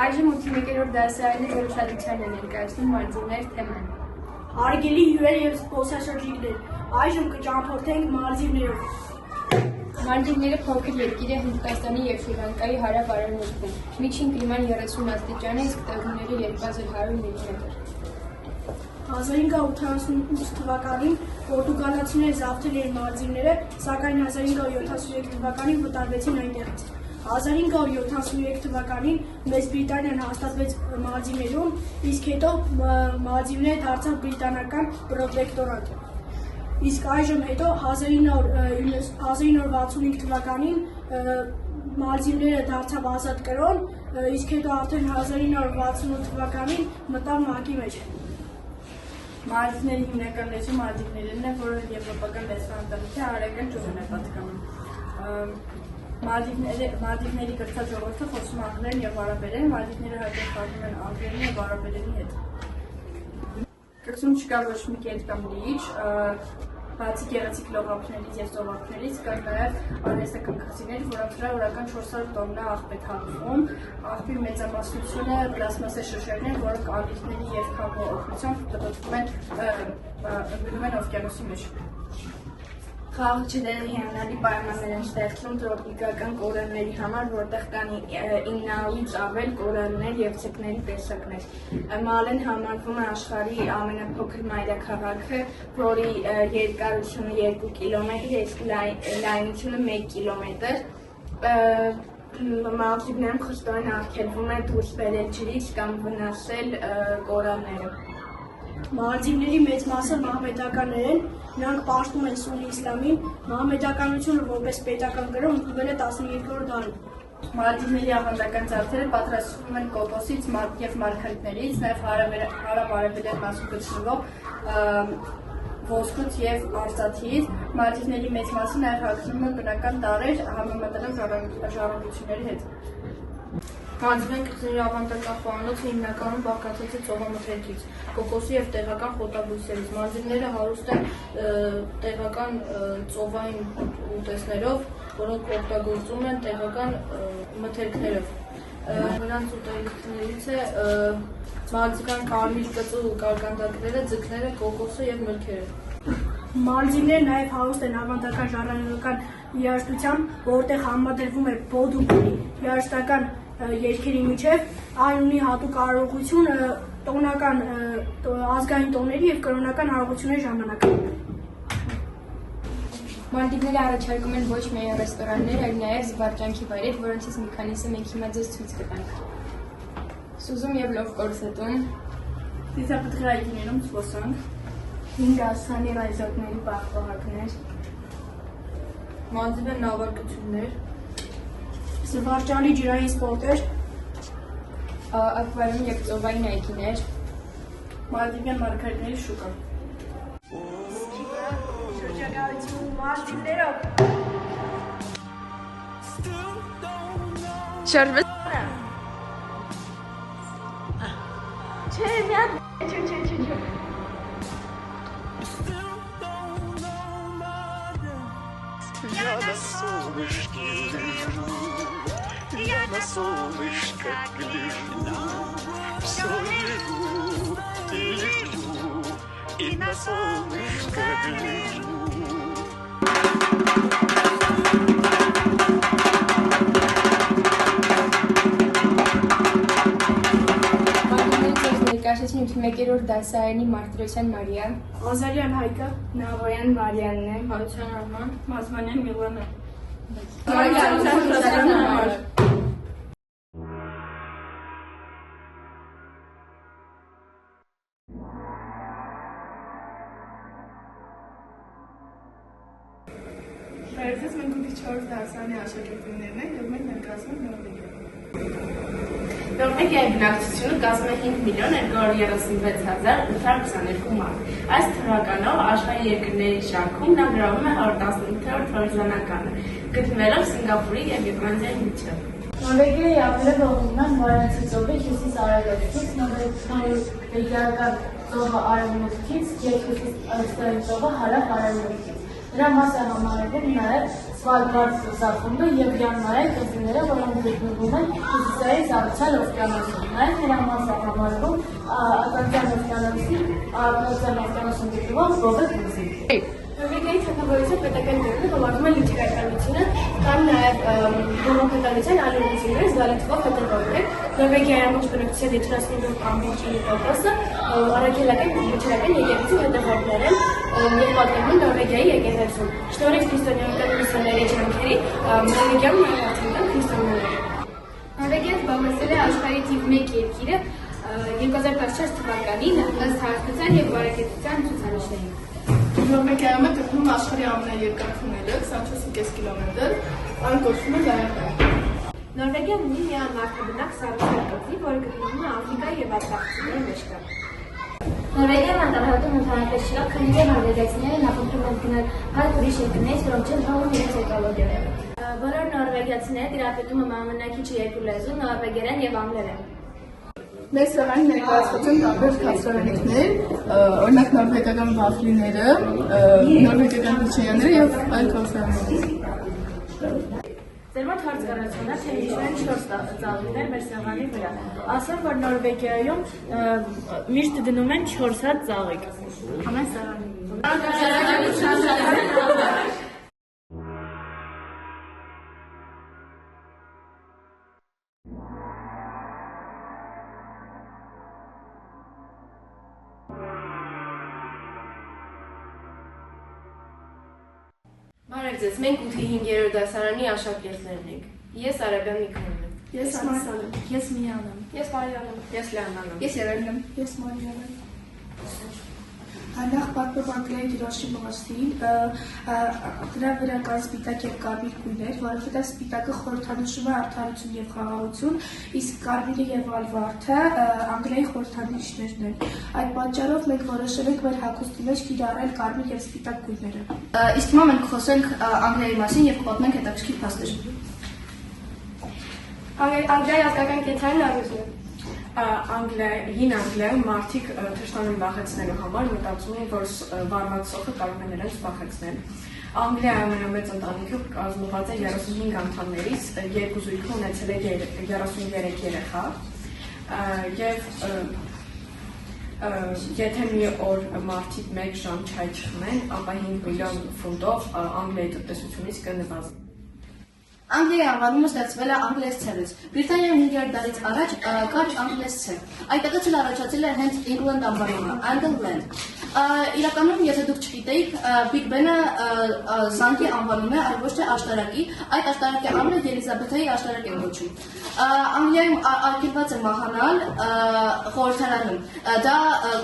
Այժմ 81-րդ դասարանի զրուցակցության է ներկայացնում մարզիներ թեման։ Հարգելի հյուրեր և զբոսաշրջիկներ, այժմ կճամփորդենք մարզիներով։ Մարզիները փոքր երկիր է Հնդկաստանի և Շրի Լանկայի հարավ-արևմուտքում։ Միջին կլիման 30 աստիճան է, իսկ տեղումները 2100 մմ։ 1988 թվականին պորտուգալացիները զավթել էին մարզիները, սակայն 1973 թվականին վտարվեցին այնտեղից։ 1973 թվականին Մեծ Բրիտանիան հաստատվեց մարզիներում, իսկ հետո մարզիները դարձավ բրիտանական պրոտեկտորատը։ Իսկ այժմ հետո 1965 թվականին մարզիները դարձավ ազատ կրոն, իսկ հետո արդեն 1968 թվականին մտավ ՄԱԿ-ի մեջ։ Մարզիների հիմնական լեզու մալդիվներն է, որը եվրոպական լեզվաընտանիքի արևելյան ճյուղն է պատկանում։ Մալդիվների կրթված ժողովուրդը խոսում է անգլերեն և արաբերեն, մալդիվները հաճախ պատմում են անգլերենի և արաբերենի հետ։ Կղզում չկա ոչ մի կետ կամ լիճ, բացի գեղեցիկ լողափներից և ծովափներից կան նաև արհեստական կղզիներ, որոնց վրա օրական 400 տոննա աղբետ հավվում։ Աղբի մեծամասնությունը պլաստմասե շշերներ են, որոնք ալիքների և քամու օգնությամբ ընկնում են օվկիանոսի մեջ։ Խաղաղությունների հիանալի պայմաններ են ստեղծում տրոպիկական կորալների համար, որտեղ կան 900-ից ավել կորալներ և ձկների տեսակներ։ Մալեն համարվում է աշխարհի ամենափոքր մայրաքաղաքը, որի երկարությունը 2 կիլոմետր է, իսկ լայնությունը 1 կիլոմետր։ Մալդիվներում խստորեն արգելվում է դուրս բերել ջրից կամ վնասել կորալները։ Մալդիվների մեծ մասը մահմեդականներ են, նրանք պաշտում են սուննի իսլամին, մահմեդականությունը որպես պետական կրոն ընդունվել է 12-րդ դարում։ Մալդիվների ավանդական ծաղրերը պատրաստվում են կոկոսից և մարգարիտներից, նաև հարավ-արևելյան մասում գտնվող ոսկուց և արծաթից։ Մալդիվների մեծ մասը նաև հագնում են բնական տարրեր, համեմատելով ժառանգությունների հետ։ Մալդիվյան կղզիների ավանդական խոհանոցը հիմնականում բաղկացած է ծովամթերքից, կոկոսի և տեղական խոտաբույսերից։ Մալդիվները հարուստ են տեղական ծովային ուտեստներով, որոնք օգտագործում են տեղական մթերքներով։ Նրանց ուտելիքներից է մալդիվյան կարմիր կծու կարկանդակները, ձկները, կոկոսը և մրգերը։ Մալդիվները նաև հարուստ են ավանդական ժառանգական երաժշտությամբ, որտեղ համադրվում է բոդուկի երաժշտական երգերի միջև, այն ունի հատուկ արարողություն տոնական ազգային տոների և կրոնական արարողությունների ժամանակ։ Մալդիվները առաջարկում են ոչ միայն ռեստորաններ, այլ նաև զվարճանքի վայրեր, որոնցից մի քանիսը մենք հիմա ձեզ ցույց կտանք։ Սուզում և լովկորսետում, Ծիծապտղրայիներում զբոսանք, Հինգաստանի ռայզոտների պահպողակներ, Մալդիվյան նավարկություններ, զվարճալի ջրային սպորտեր, ակվարիում և ծովային այգիներ, Մալդիվյան մարգարիտների շուկա։ Շրջագայություն Մալդիվներով։ Շարժվեց։ Չէ, մի հատ չէ։ Я на солнышке лежу, я на солнышко гляжу, все лежу и лежу, и на солнышко гляжу. Ներկայացնում 1-րդ դասարանի Մարտիրոսյան Մարիա, Ազարյան Հայկը, Նավոյան Մարիանն է, Հարության Արման, Մազմանյան Միլանը։ Վերջից մենք ունենք 4 դասարանի աշակերտներն են և մենք ներկայացնում ենք Նորվեգիա։ Նորվեգիայի բնակչությունը կազմում է 5,236,822 մարդ։ Այս թվականով աշխարհի երկրների շարքում նա գրավում է 118-րդ հորիզոնականը, գտնվելով Սինգապուրի և Իռլանդիայի միջև։ Նորվեգիայի ափերը ողջունում են Բարենցի ծովի հյուսիս-արևելքից, նորվեգիական ծովը արևմուտքից և հյուսիս-արևելյան ծովը հարավ-արևմուտքից։ Դրա մաս է համարվում նաև Սվալբարդ զբոսաշրջը և Յան-Մարեն կղզիները, որոնք գտնվում են հյուսիսային Սառցյալ օվկիանոսում։ Նաև նրա մաս է համարվում Ատլանտյան օվկիանոսում գտնվող Բովե կղզի։ Նորվեգիայի թագավորության պետական դերերը համարվում են լիճակայականությունը, կան նաև բողոքականության այլ ուղղություններ, զգալի թվով հետևողներ։ Նորվեգիայի ամբողջ բնակչության 75%-ը առաքելական քրիստոնեական եկեղեցու հետևողներ են և պատկերվում Նորվեգիայի եկեղեցուն։ Շնորհիվ քրիստոնեական միսիոների ջանքերի Նորվեգիայում հայտնվել քրիստոնյաներ։ Նորվեգիան զբաղեցրել է աշխարհի թիվ 1 երկիրը 2014 թվականին ըստ հարստության և բարեկեցության ցուցանիշներին։ Նորվեգիայում է գտնվում աշխարհի ամենաերկար թունելը 24.5 կիլոմետր, այն կոչվում է Լայրդան։ Նորվեգիան ունի միայն մարդաբնակ Սառցյալ կղզի, որը գտնվում է Աֆրիկայի և Ատլանտիկի մեջտեղ։ Նորվեգիան անդրադառնում ընդհանրապես չկա, քանի որ նորվեգացիները նախընտրում են գնալ այլ ուրիշ երկրներից, որոնք չեն հաղում իրենց էկոլոգիայով։ Բոլոր նորվեգացիները տիրապետում են ամենակիչը երկու լեզու՝ նորվեգերեն և անգլերեն։ Մեր սեղանի ներկայացված են տարբեր քաղցրավենիքներ, օրինակ նորվեգական վաֆլիները, նորվեգական դիչեյաները և այլ քաղցրավենիքներ։ Ձեր մոտ հարց կառաջանա, թե ինչու են 4 ծաղիկներ մեր սեղանի վրա։ Ասեմ, որ Նորվեգիայում միշտ դնում են 4 հատ ծաղիկ։ Ամեն սեղանի։ Բարև ձեզ, մենք 8-5-րդ դասարանի աշակերտներն ենք։ Ես Արաբյան Միքայելն եմ։ Ես Մարսան եմ։ Ես Միան եմ։ Ես Մարիան եմ։ Ես Լեանան եմ։ Ես Երևան եմ։ Ես Մարիան եմ։ Հանդախ պատմաբանքային դիրոշի մղասին դրա վրա կան սպիտակ և կարմիր գույներ, որովհետև սպիտակը խորհրդանշում է արդարություն և խաղաղություն, իսկ կարմիրը և ալվարդը անգլիայի խորհրդանիշներն են։ Այդ պատճառով մենք որոշել ենք մեր հագուստի մեջ կիրառել կարմիր և սպիտակ գույները։ Իսկ հիմա մենք խոսենք Անգլիայի մասին և կպատմենք հետաքրքիր փաստեր։ Անգլիայի ազգական կենտրոնն առյուծն է։ Հին Անգլիայում մարդիկ թշնամին վախեցնելու համար մտածում էին, որ վարված սոխը կարող է նրանց վախեցնել։ Անգլիայի ամենամեծ ընտանիքը կազմված է 35 անդամներից, երկու զույգը ունեցել է 33 երեխա, և եթե մի օր մարդիկ 1 ժամ չայ չխմեն, ապա 5 միլիոն ֆունտով Անգլիայի տնտեսությունից կնվազի։ Անգլիայի անվանումը ստեղծվել է անգլիաց ցեղից։ Բրիտանիայում 500 տարից առաջ կար անգլիաց ցեղ։ Այդտեղից էլ առաջացել է հենց England անվանումը, Angleland։ Իրականում, եթե դուք չգիտեիք, Big Ben-ը զանգի անվանում է, այլ ոչ թե աշտարակի, այդ աշտարակի անունը Ելիզաբեթայի աշտարակ է կոչում։ Անգլիայում արգելված է մահանալ խորհրդարանում։ Դա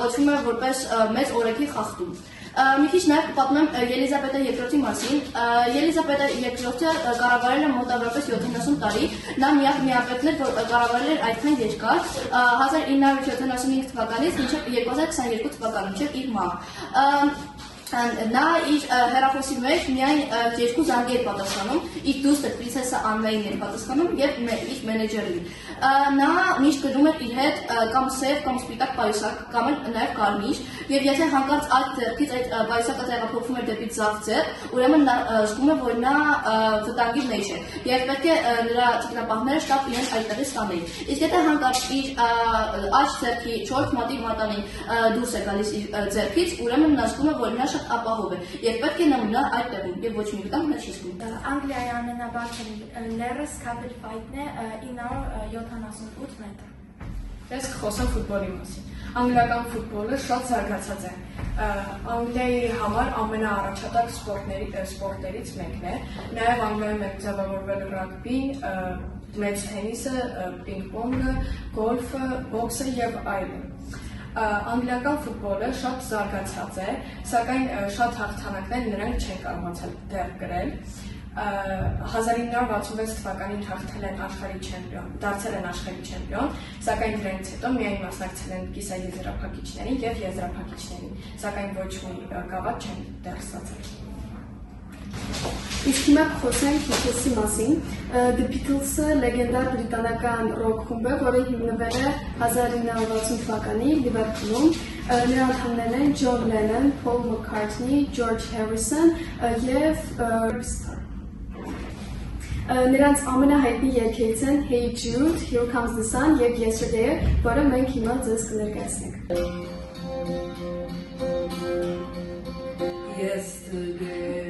կոչվում է որպես մեծ օրենքի խախտում։ Մի քիչ նաև կպատմեմ Ելիզաբետա II-ի մասին։ Ելիզաբետա II-ը կառավարել է մոտավորապես 70 տարի։ Նա միապետն էր, որ կառավարել էր այդքան երկար, 1975 թվականից մինչև 2022 թվականը, մինչև իր մահ։ Նա իր հեռախոսի մեջ միայն 2 զանգի էր պատասխանում, իր դուստր պրինցեսա Աննային էր պատասխանում և իր մենեջերին։ Նա միշտ գնում էր իր հետ կամ սև, կամ սպիտակ պայուսակ, կամ նաև կարմիր, և եթե հանկարծ այդ ձեռքից այդ պայուսակը տեղափոխվում էր դեպի ձախ ձեռք, ուրեմն նա զգում է, որ նա վտանգի մեջ է, և պետք է նրա թիկնապահները շտապ իրեն այդտեղից ստանեին։ Իսկ եթե հանկարծ իր աջ ձեռքի 4 մատի մատանին դուրս է գալիս իր ձեռքից, ուրեմն նա զգում է, որ նա շատ ապահով է, և պետք է նա մնա այդտեղում, և ոչ մի վտանգ նա չի զգում։ Անգլիայի ամենաբարձր լեռը Scafell Fight-ն է 978 մետր։ Ես կխոսեմ ֆուտբոլի մասին։ Անգլիական ֆուտբոլը շատ զարգացած է։ Անգլիայի համար ամենաառաջատար սպորտներից մեկն է։ Նաև Անգլիայում է ձևավորվել ռագբին, մեծ թենիսը, պինգ-պոնգը, գոլֆը, բոքսը և այլն։ Անգլիական ֆուտբոլը շատ զարգացած է, սակայն շատ հաղթանակներ նրանք չեն կարողացել դեռ կրել։ 1966 թվականին հաղթել են աշխարհի չեմպիոն, դարձել են աշխարհի չեմպիոն, սակայն դրանից հետո միայն մասնակցել են կիսաեզրափակիչներին և եզրափակիչներին, սակայն ոչ մի գավաթ չեն դեռ ստացել։ Իսկ հիմա կխոսենք Beatles-ի մասին։ The Beatles-ը լեգենդար բրիտանական ռոք խումբ է, որը հիմնվել է 1960 թվականին Լիվերպուլում։ Նրա անդամներն են Ջոն Լենոն, Փոլ Մաքքարթնի, Ջորջ Հարիսոն և նրանց ամենահայտնի երգերից են Hey Jude, Here Comes the Sun և Yesterday, որը մենք հիմա ձեզ կներկայացնենք։ Yesterday,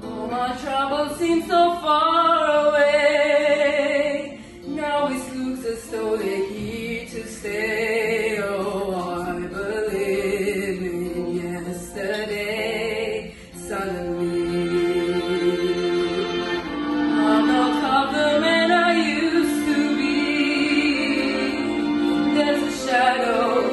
all my troubles seem so far away. Now it looks as though they're here to stay. Oh, I believe in yesterday. Suddenly, I'm not half the man I used to be. There's a shadow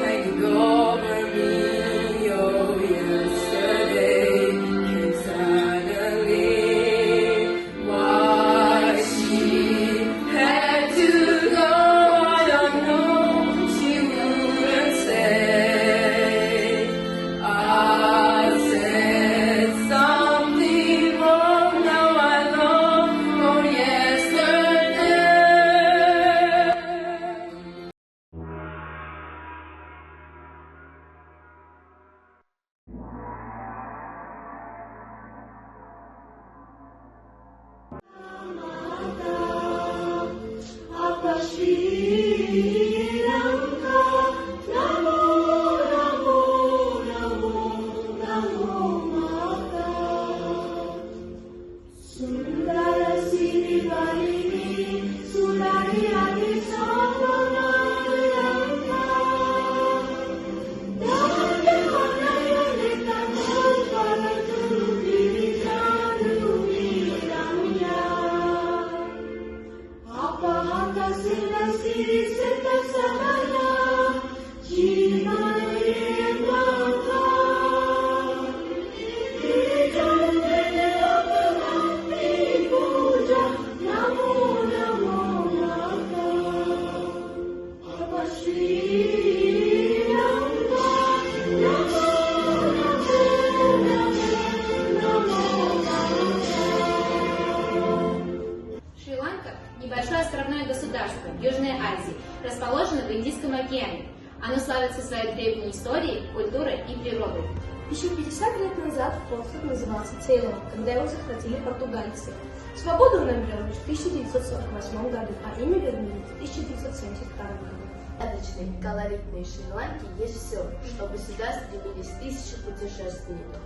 Индийском океане. Оно славится своей древней историей, культурой и природой. Еще 50 лет назад остров назывался Цейлон, когда его захватили португальцы. Свободу он обрел лишь в 1948 году, а имя вернули в 1972 году. В сказочной, колоритной Шри-Ланке есть все, чтобы сюда стремились тысячи путешественников.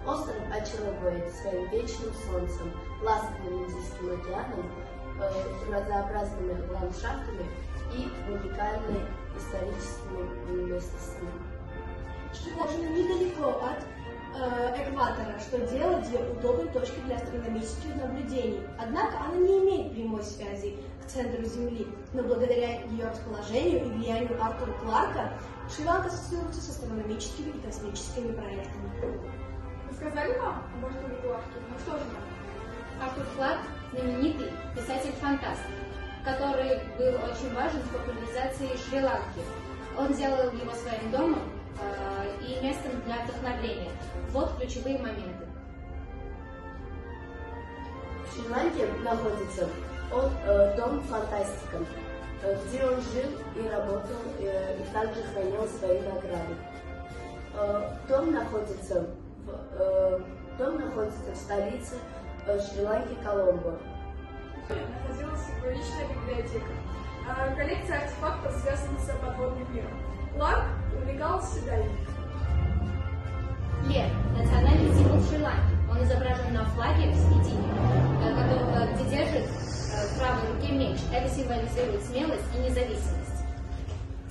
Остров очаровывает своим вечным солнцем, ласковым Индийским океаном, разнообразными ландшафтами и уникальными историческими местностями. Расположена недалеко от экватора, что делает ее удобной точкой для астрономических наблюдений. Однако она не имеет прямой связи к центру Земли, но благодаря ее расположению и влиянию Артура Кларка Шри-Ланка ассоциируется с астрономическими и космическими проектами. Рассказали вам об Артуре Кларке? Ну что же нам? Артур Кларк – знаменитый писатель-фантаст, который был очень важен в популяризации Шри-Ланки. Он сделал его своим домом и местом для вдохновления. Вот ключевые моменты. В Шри-Ланке находится дом фантастика, где он жил и работал, и также хранил свои награды. Дом находится в столице Шри-Ланки Коломбо. Находилась его личная библиотека. Коллекция артефактов, связанных с подводным миром. Кларк увлекался дайвингом. Лев – национальный символ Шри-Ланки. Он изображен на флаге в середине, где держит в правой руке меч. Это символизирует смелость и независимость.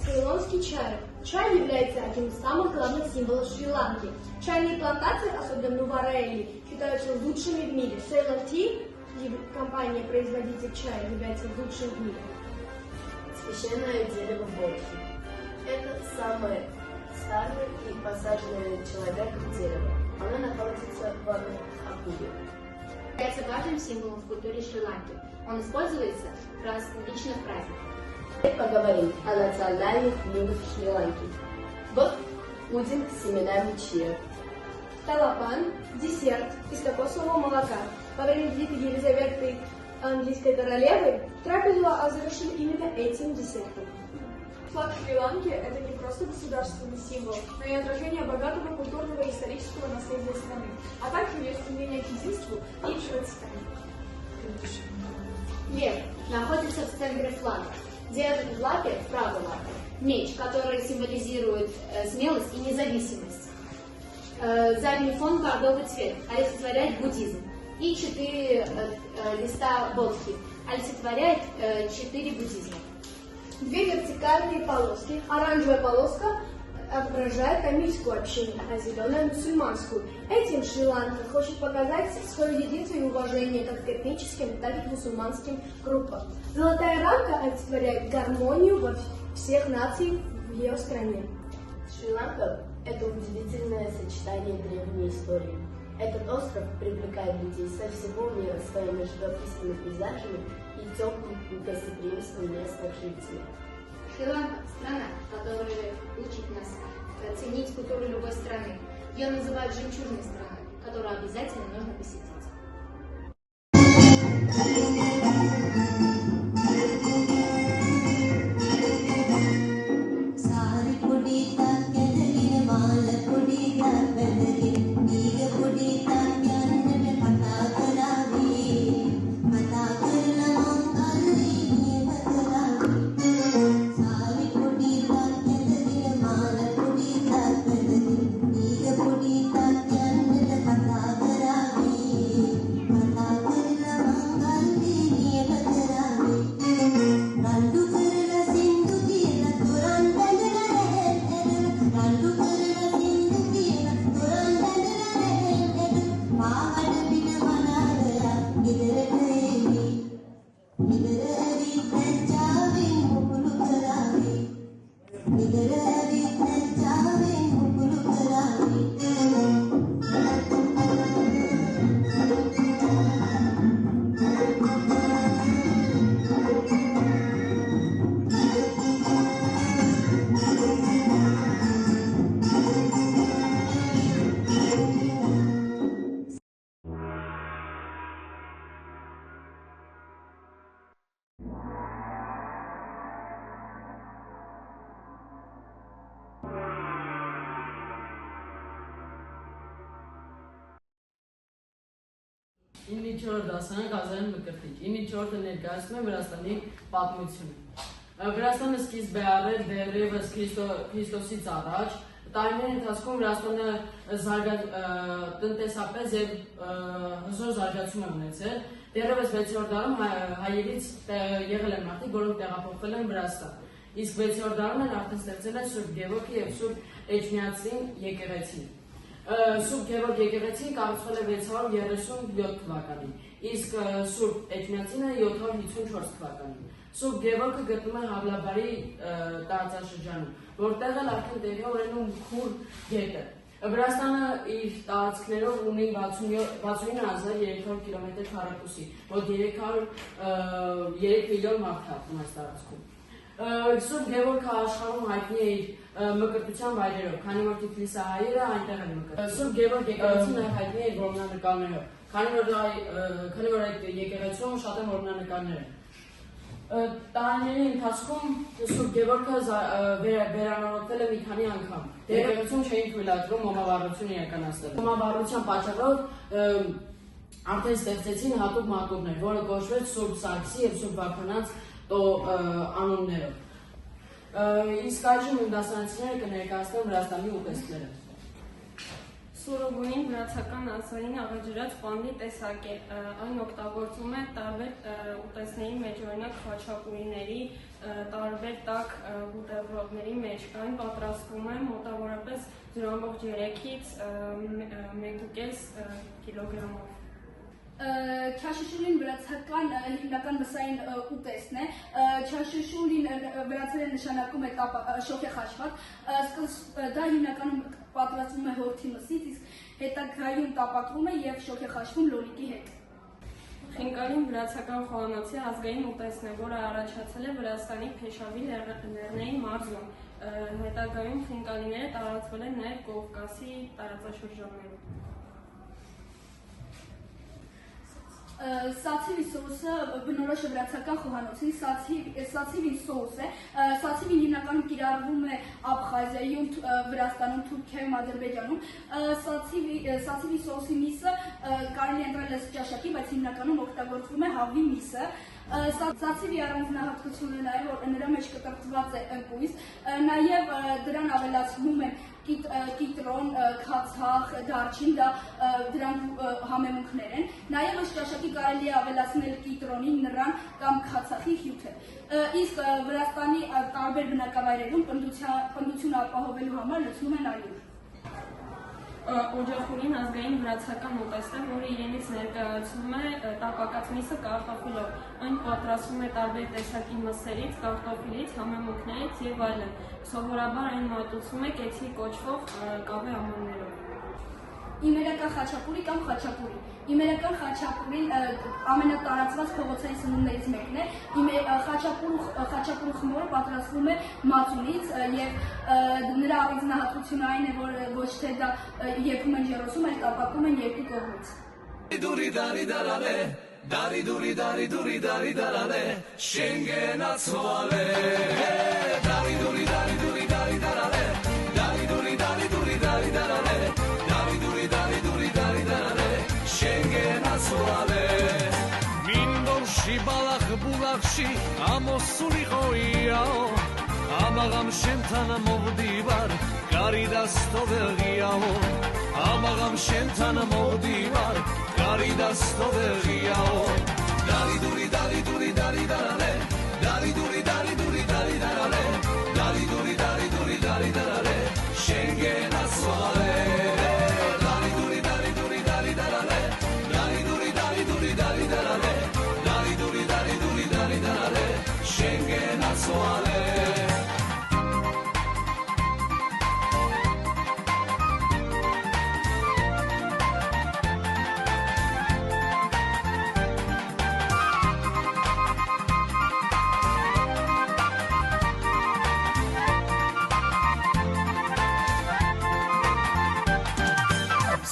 Цейлонский чай. Чай является одним из самых главных символов Шри-Ланки. Чайные плантации, особенно Нуварели, считаются лучшими в мире. Ceylon Tea, компания-производитель чая, является лучшим в мире. Священное дерево Бодхи. Это самое старое и посаженное человеком дерево. Оно находится в Акубе. Является важным символом в культуре Шри-Ланки. Он используется в различных праздниках. Теперь поговорим о национальных блюдах Шри-Ланки. Вот пудинг с семенами чиа. Талапан – десерт из кокосового молока. Во время визита Елизаветы английской королевы трапезу завершили именно этим десертом. Флаг Шри-Ланки – это не просто государственный символ, но и отражение богатого культурного и исторического наследия страны, а также ее стремление к единству и процветанию. Лев находится в центре флага. Держит в лапе, в правой лапе, меч, который символизирует смелость и независимость. Задний фон бордовый цвет олицетворяет буддизм. И 4 листа бодхи олицетворяет 4 буддизма. Две вертикальные полоски. Оранжевая полоска отображает тамильскую общину, а зеленая – мусульманскую. Этим Шри-Ланка хочет показать свое единство и уважение как к этническим, так и к мусульманским группам. Золотая рамка олицетворяет гармонию во всех наций в ее стране. Шри-Ланка – это удивительное сочетание древней истории. Этот остров привлекает людей со всего мира своими живописными пейзажами и теплым гостеприимством местных жителей. Шри-Ланка – страна, которая учит нас ценить культуру любой страны. Ее называют жемчужной страной, которую обязательно нужно посетить. 9-րդ դասարան գազային մկրտիչ։ 9-րդը ներկայացնում է Վրաստանի պատմությունը։ Վրաստանը սկիզբ է առել դեռևս Քրիստոսից առաջ։ Տարիների ընթացքում Վրաստանը տնտեսապես եւ հզոր զարգացում է ունեցել։ Դեռևս 6-րդ դարում հայերից եղել են մարդիկ, որոնք տեղափոխվել են Վրաստան։ Իսկ 6-րդ դարում են արդեն ստեղծել են Սուրբ Գևորգի եւ Սուրբ Էջմիածին եկեղեցին։ Սուրբ Գևորգ եկեղեցին կառուցվել է 637 թվականին, իսկ Սուրբ Էջմիածինը 754 թվականին։ Սուրբ Գևորգը գտնվում է Հավլաբարի տարածաշրջանում, որտեղ էլ արդեն տեղի ունենում Քուր գետը։ Վրաստանը իր տարածքներով ունի 69300 կիլոմետր քառակուսի, որ 3 միլիոն մարդ է ապրում այս տարածքում։ Սուրբ Գևորգը աշխարհում հայտնի է իր մկրտության վայրերով, քանի որ Թիֆլիսահայերը այնտեղ են մկրտում։ Սուրբ Գևորգ եկեղեցին նաև հայտնի է իր որմնանկարներով, քանի որ այդ եկեղեցում շատ են որմնանկարներ։ Տարիների ընթացքում Սուրբ Գևորգը վերանորոգվել է մի քանի անգամ։ Եկեղեցում չէին թույլատրում մոմավառություն իրականացնել։ Մոմավառության պատճառով արդեն ստեղծեցին հատուկ մատուռներ, որը կոչվեց Սուրբ Սարգսի եւ Սուրբ Վարդանանց անուններով։ Իսկ այժմ դասարանցիները կներկայացնեն Վրաստանի ուտեստները։ Սուրոբունին վրացական անձային աղաջրած պանդի տեսակ է, այն օգտագործում է տարբեր ուտեստների մեջ, օրինակ խաչապուրիների, տարբեր տաք բուտերբրոդների մեջ, այն պատրաստվում է մոտավորապես 0.3-ից 1.5 կիլոգրամով։ Չաշշուլին վրացական հիմնական մսային ուտեստն է։ Չաշշուլին վրացերեն նշանակում է շոգեխաչված, դա հիմնականում պատրաստվում է հորթի մսից, իսկ հետագայում տապակվում է եւ շոգեխաչվում լոլիկի հետ։ Խինկալին վրացական խոհանոցի ազգային ուտեստն է, որը առաջացել է Վրաստանի Փեշավի լեռնային մարզում։ Հետագայում խինկալիները տարածվել են նաեւ Կովկասի տարածաշրջաններում։ Սացիվի սոուսը բնորոշ է վրացական խոհանոցին, սացիվին սոուս է, սացիվին հիմնականում կիրառվում է Աբխազիայում, Վրաստանում, Թուրքիայում, Ադրբեջանում, սացիվի սոուսի միսը կարելի է ընտրել այս ճաշակի, բայց հիմնականում օգտագործվում է հավի միսը։ Սացիվի առանձնահատկությունը նաև որ նրա մեջ կտրտված է ընկույզ, նաև դրան ավելացնում են կիտրոն, քացախ, դարչին, դրանք համեմունքներ են։ Նաև այս ճաշակի կարելի է ավելացնել կիտրոնի, նռան կամ քացախի հյութը։ Իսկ Վրաստանի տարբեր բնակավայրերում պնդությունը ապահովելու համար լցնում են ալյուր։ Օջախուրին ազգային վրացական ուտեստ է, որը իրենից ներկայացնում է տապակած միսը կարտոֆիլով։ Այն պատրաստվում է տարբեր տեսակի մսերից, կարտոֆիլից, համեմունքներից եւ այլն։ Սովորաբար այն մատուցվում է կեցի կոչվող կավե ամաններով։ Իմերական խաչապուրի կամ խաչապուրի։ Իմերական խաչապուրին ամենատարածված փողոցային սնունդներից մեկն է։ Խաչապուրի խմորը պատրաստվում է մածունից եւ նրա առանձնահատկությունը այն է, որ ոչ թե դա եփում են ջեռոսում, այլ տապակում են երկու կողմից։ Դուրի դարի դարալե, դարի դուրի դարի դուրի դարի դարալե, շենգենացվալե, դարի դուրի դարի դուրի դարի դարալե, դարի դուրի դարի դուրի դարի դարալե, դարի դուրի դարի դուրի դարի դարալե, շենգենացվալե։ Մինդորշի բալախ բուլախշի ամոսուրի խոյիաո, ամաղամ շենթանա մովդիվար, կարի դաստովեղիաո, ամաղամ շենթանա մովդիվար, կարի դաստովեղիաո, դարի դուրի դարի դուրի դարի դարալե, դարի դուրի դարի դուրի դարի դարալե, դարի դուրի դարի դուրի դարի դարալե, շենգենացվալե, դարի դուրի դարի դուրի դարի դարալե, դարի դուրի դարի դուրի դարի դարալե, դարի դուրի դարի դուրի դարի դարալե, շենգենացվալե։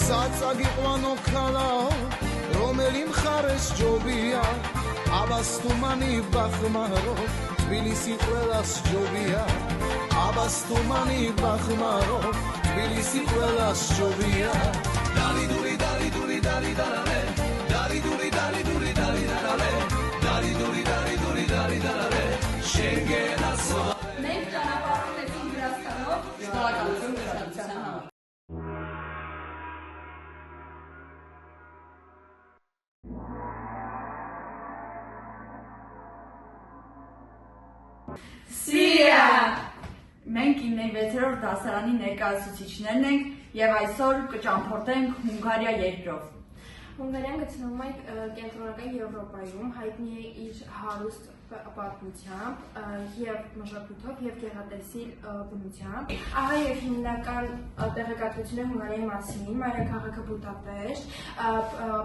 Սացագիყვանո քալao, ռոմելին խարես ջոբիա, աբաստումանի բախմարով, Թբիլիսի ყველաս ջոբիա, աբաստումանի բախմարով, Թբիլիսի ყველաս ջոբիա, դարի դուրի դարի դուրի դարի դարալե, դարի դուրի Սիրիա։ Մենք 9-րդ դասարանի ներկայացուցիչներն ենք եւ այսօր կճամփորդենք Հունգարիա երկրով։ Հունգարիան գտնվում է կենտրոնական Եվրոպայում, հայտնի է իր հարուստ պատմությամբ եւ մշակույթով եւ գեղատեսիլ բնությամբ։ Ահա եւ հիմնական տեղեկատվությունը Հունգարիայի մասին՝ մայրաքաղաքը Բուդապեշտ,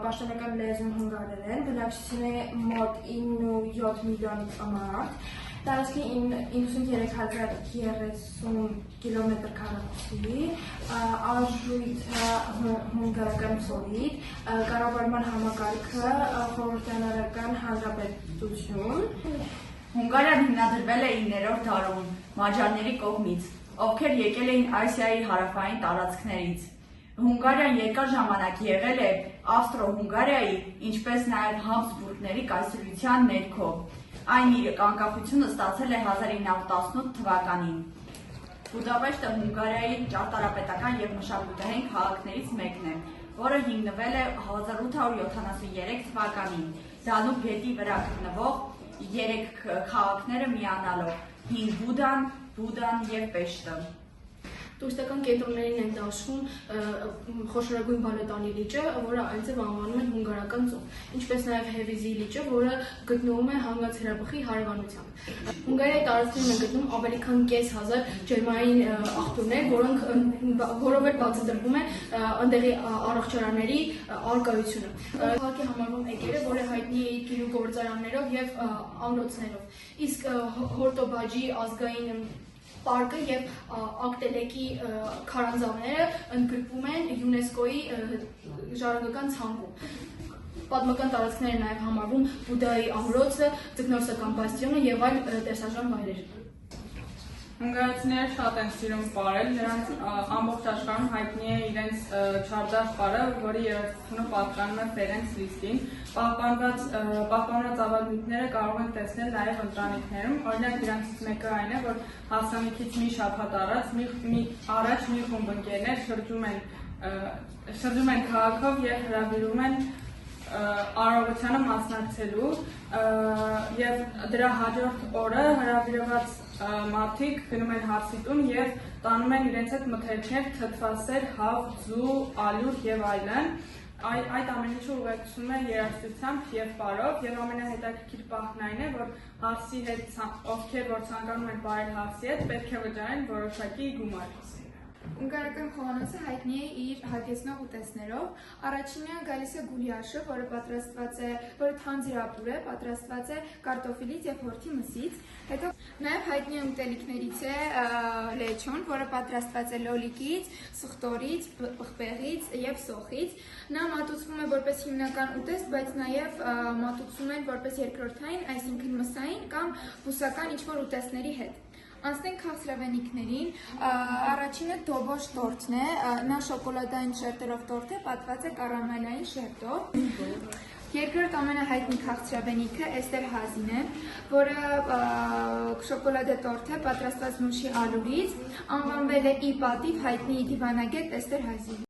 պաշտոնական լեզուն հունգարերեն, բնակչությունը մոտ 9.7 միլիոն մարդ, տարածքի 9330 կմ², արժույթը հունգարական սովիտ, կառավարման համակարգը խորհրդարանական հանրապետություն։ Հունգարիան հիմնադրվել է 9-րդ դարում մաջարների կողմից, ովքեր եկել էին Ասիայի հարավային տարածքներից։ Հունգարիան երկար ժամանակ եղել է Ավստրո-Հունգարիայի, ինչպես նաև Հաբսբուրգների կայսրության ներքո։ Այն իր անկախությունը ստացել է 1918 թվականին։ Բուդապեշտը Հունգարիայի ճարտարապետական եւ մշակութային քաղաքներից մեկն է, որը հիմնվել է 1873 թվականին, Դանուբ գետի վրա գտնվող 3 քաղաքները միանալով՝ Հին Բուդան, Բուդան եւ Պեշտը։ Տուրիստական կենտրոններին են դաշվում խոշորագույն բալետանի լիճը, որը այնձև անվանում են հունգարական ծով, ինչպես նաև Հևիզի լիճը, որը գտնվում է հանգած-հրաբխի հարևանությամբ։ Հունգարիայի տարածքներում են գտնվում ավելի քան 5,000 ջերմային աղբյուրներ, որոնք որով էլ բացատրվում է այնտեղի առողջարանների առկայությունը։ Քաղաքի համարվում էգերը, որը հայտնի է իր գինու գործարաններով եւ ամրոցներով, իսկ Հորտոբաջի ազգային պարկը եւ Ակտելեկի քարանձավները ընդգրկվում են ՅՈՒՆԵՍԿՕ-ի ժառանգական ցանկում։ Պատմական տարածքները նաև համարվում Բուդայի ամրոցը, Ձկնորսական բաստիոնը եւ այլ տեսարժան վայրեր։ Հունգարացիները շատ են սիրում պարել, նրանց ամբողջ աշխարհում հայտնի է իրենց չարդար պարը, որի երաժշտությունը պատկանում է Ֆերենց Լիստին։ Պահպանված ավանդույթները կարող են տեսնել նաև ընտանիքներում, օրինակ դրանցից մեկը այն է, որ հասանիքից մի շաբաթ առաջ մի խումբ ընկերներ շրջում են քաղաքով եւ հրավիրում են արարողությանը մասնակցելու եւ դրա հաջորդ օրը հրավիրված մարդիկ գնում են հացիտուն եւ տանում են իրենց հետ մթերքներ, թթվասեր, հավ, ձու, ալյուր եւ այլն։ Այդ ամեն ինչը ուղեկցվում է երաժշտությամբ եւ պարով եւ ամենահետաքրքիր պահն այն է, որ հարսի հետ ովքեր որ ցանկանում են պարել հարսի հետ, պետք է վճարեն որոշակի գումար։ Հունգարական խոհանոցը հայտնի է իր հագեցնող ուտեստներով։ Առաջինը գալիս է գուլյաշը, որը թանձրապուր է, պատրաստված է կարտոֆիլից եւ հորթի մսից։ Հետո նաեւ հայտնի է ուտելիքներից է լեչոն, որը պատրաստված է լոլիկից, սխտորից, պղպեղից եւ սոխից։ Նա մատուցվում է որպես հիմնական ուտեստ, բայց նաեւ մատուցում են որպես երկրորդային, այսինքն մսային կամ բուսական ինչ-որ ուտեստների հետ։ Անցնենք քաղցրավենիքներին, առաջինը դոբոշ տորթն է, նա շոկոլադային շերտերով տորթ է, պատված է կարամելային շերտով։ Երկրորդ ամենահայտնի քաղցրավենիքը Էստերհազին է, որը շոկոլադե տորթ է, պատրաստված նուշի ալուրից, անվանվել է ի պատիվ հայտնի դիվանագետ Էստերհազի։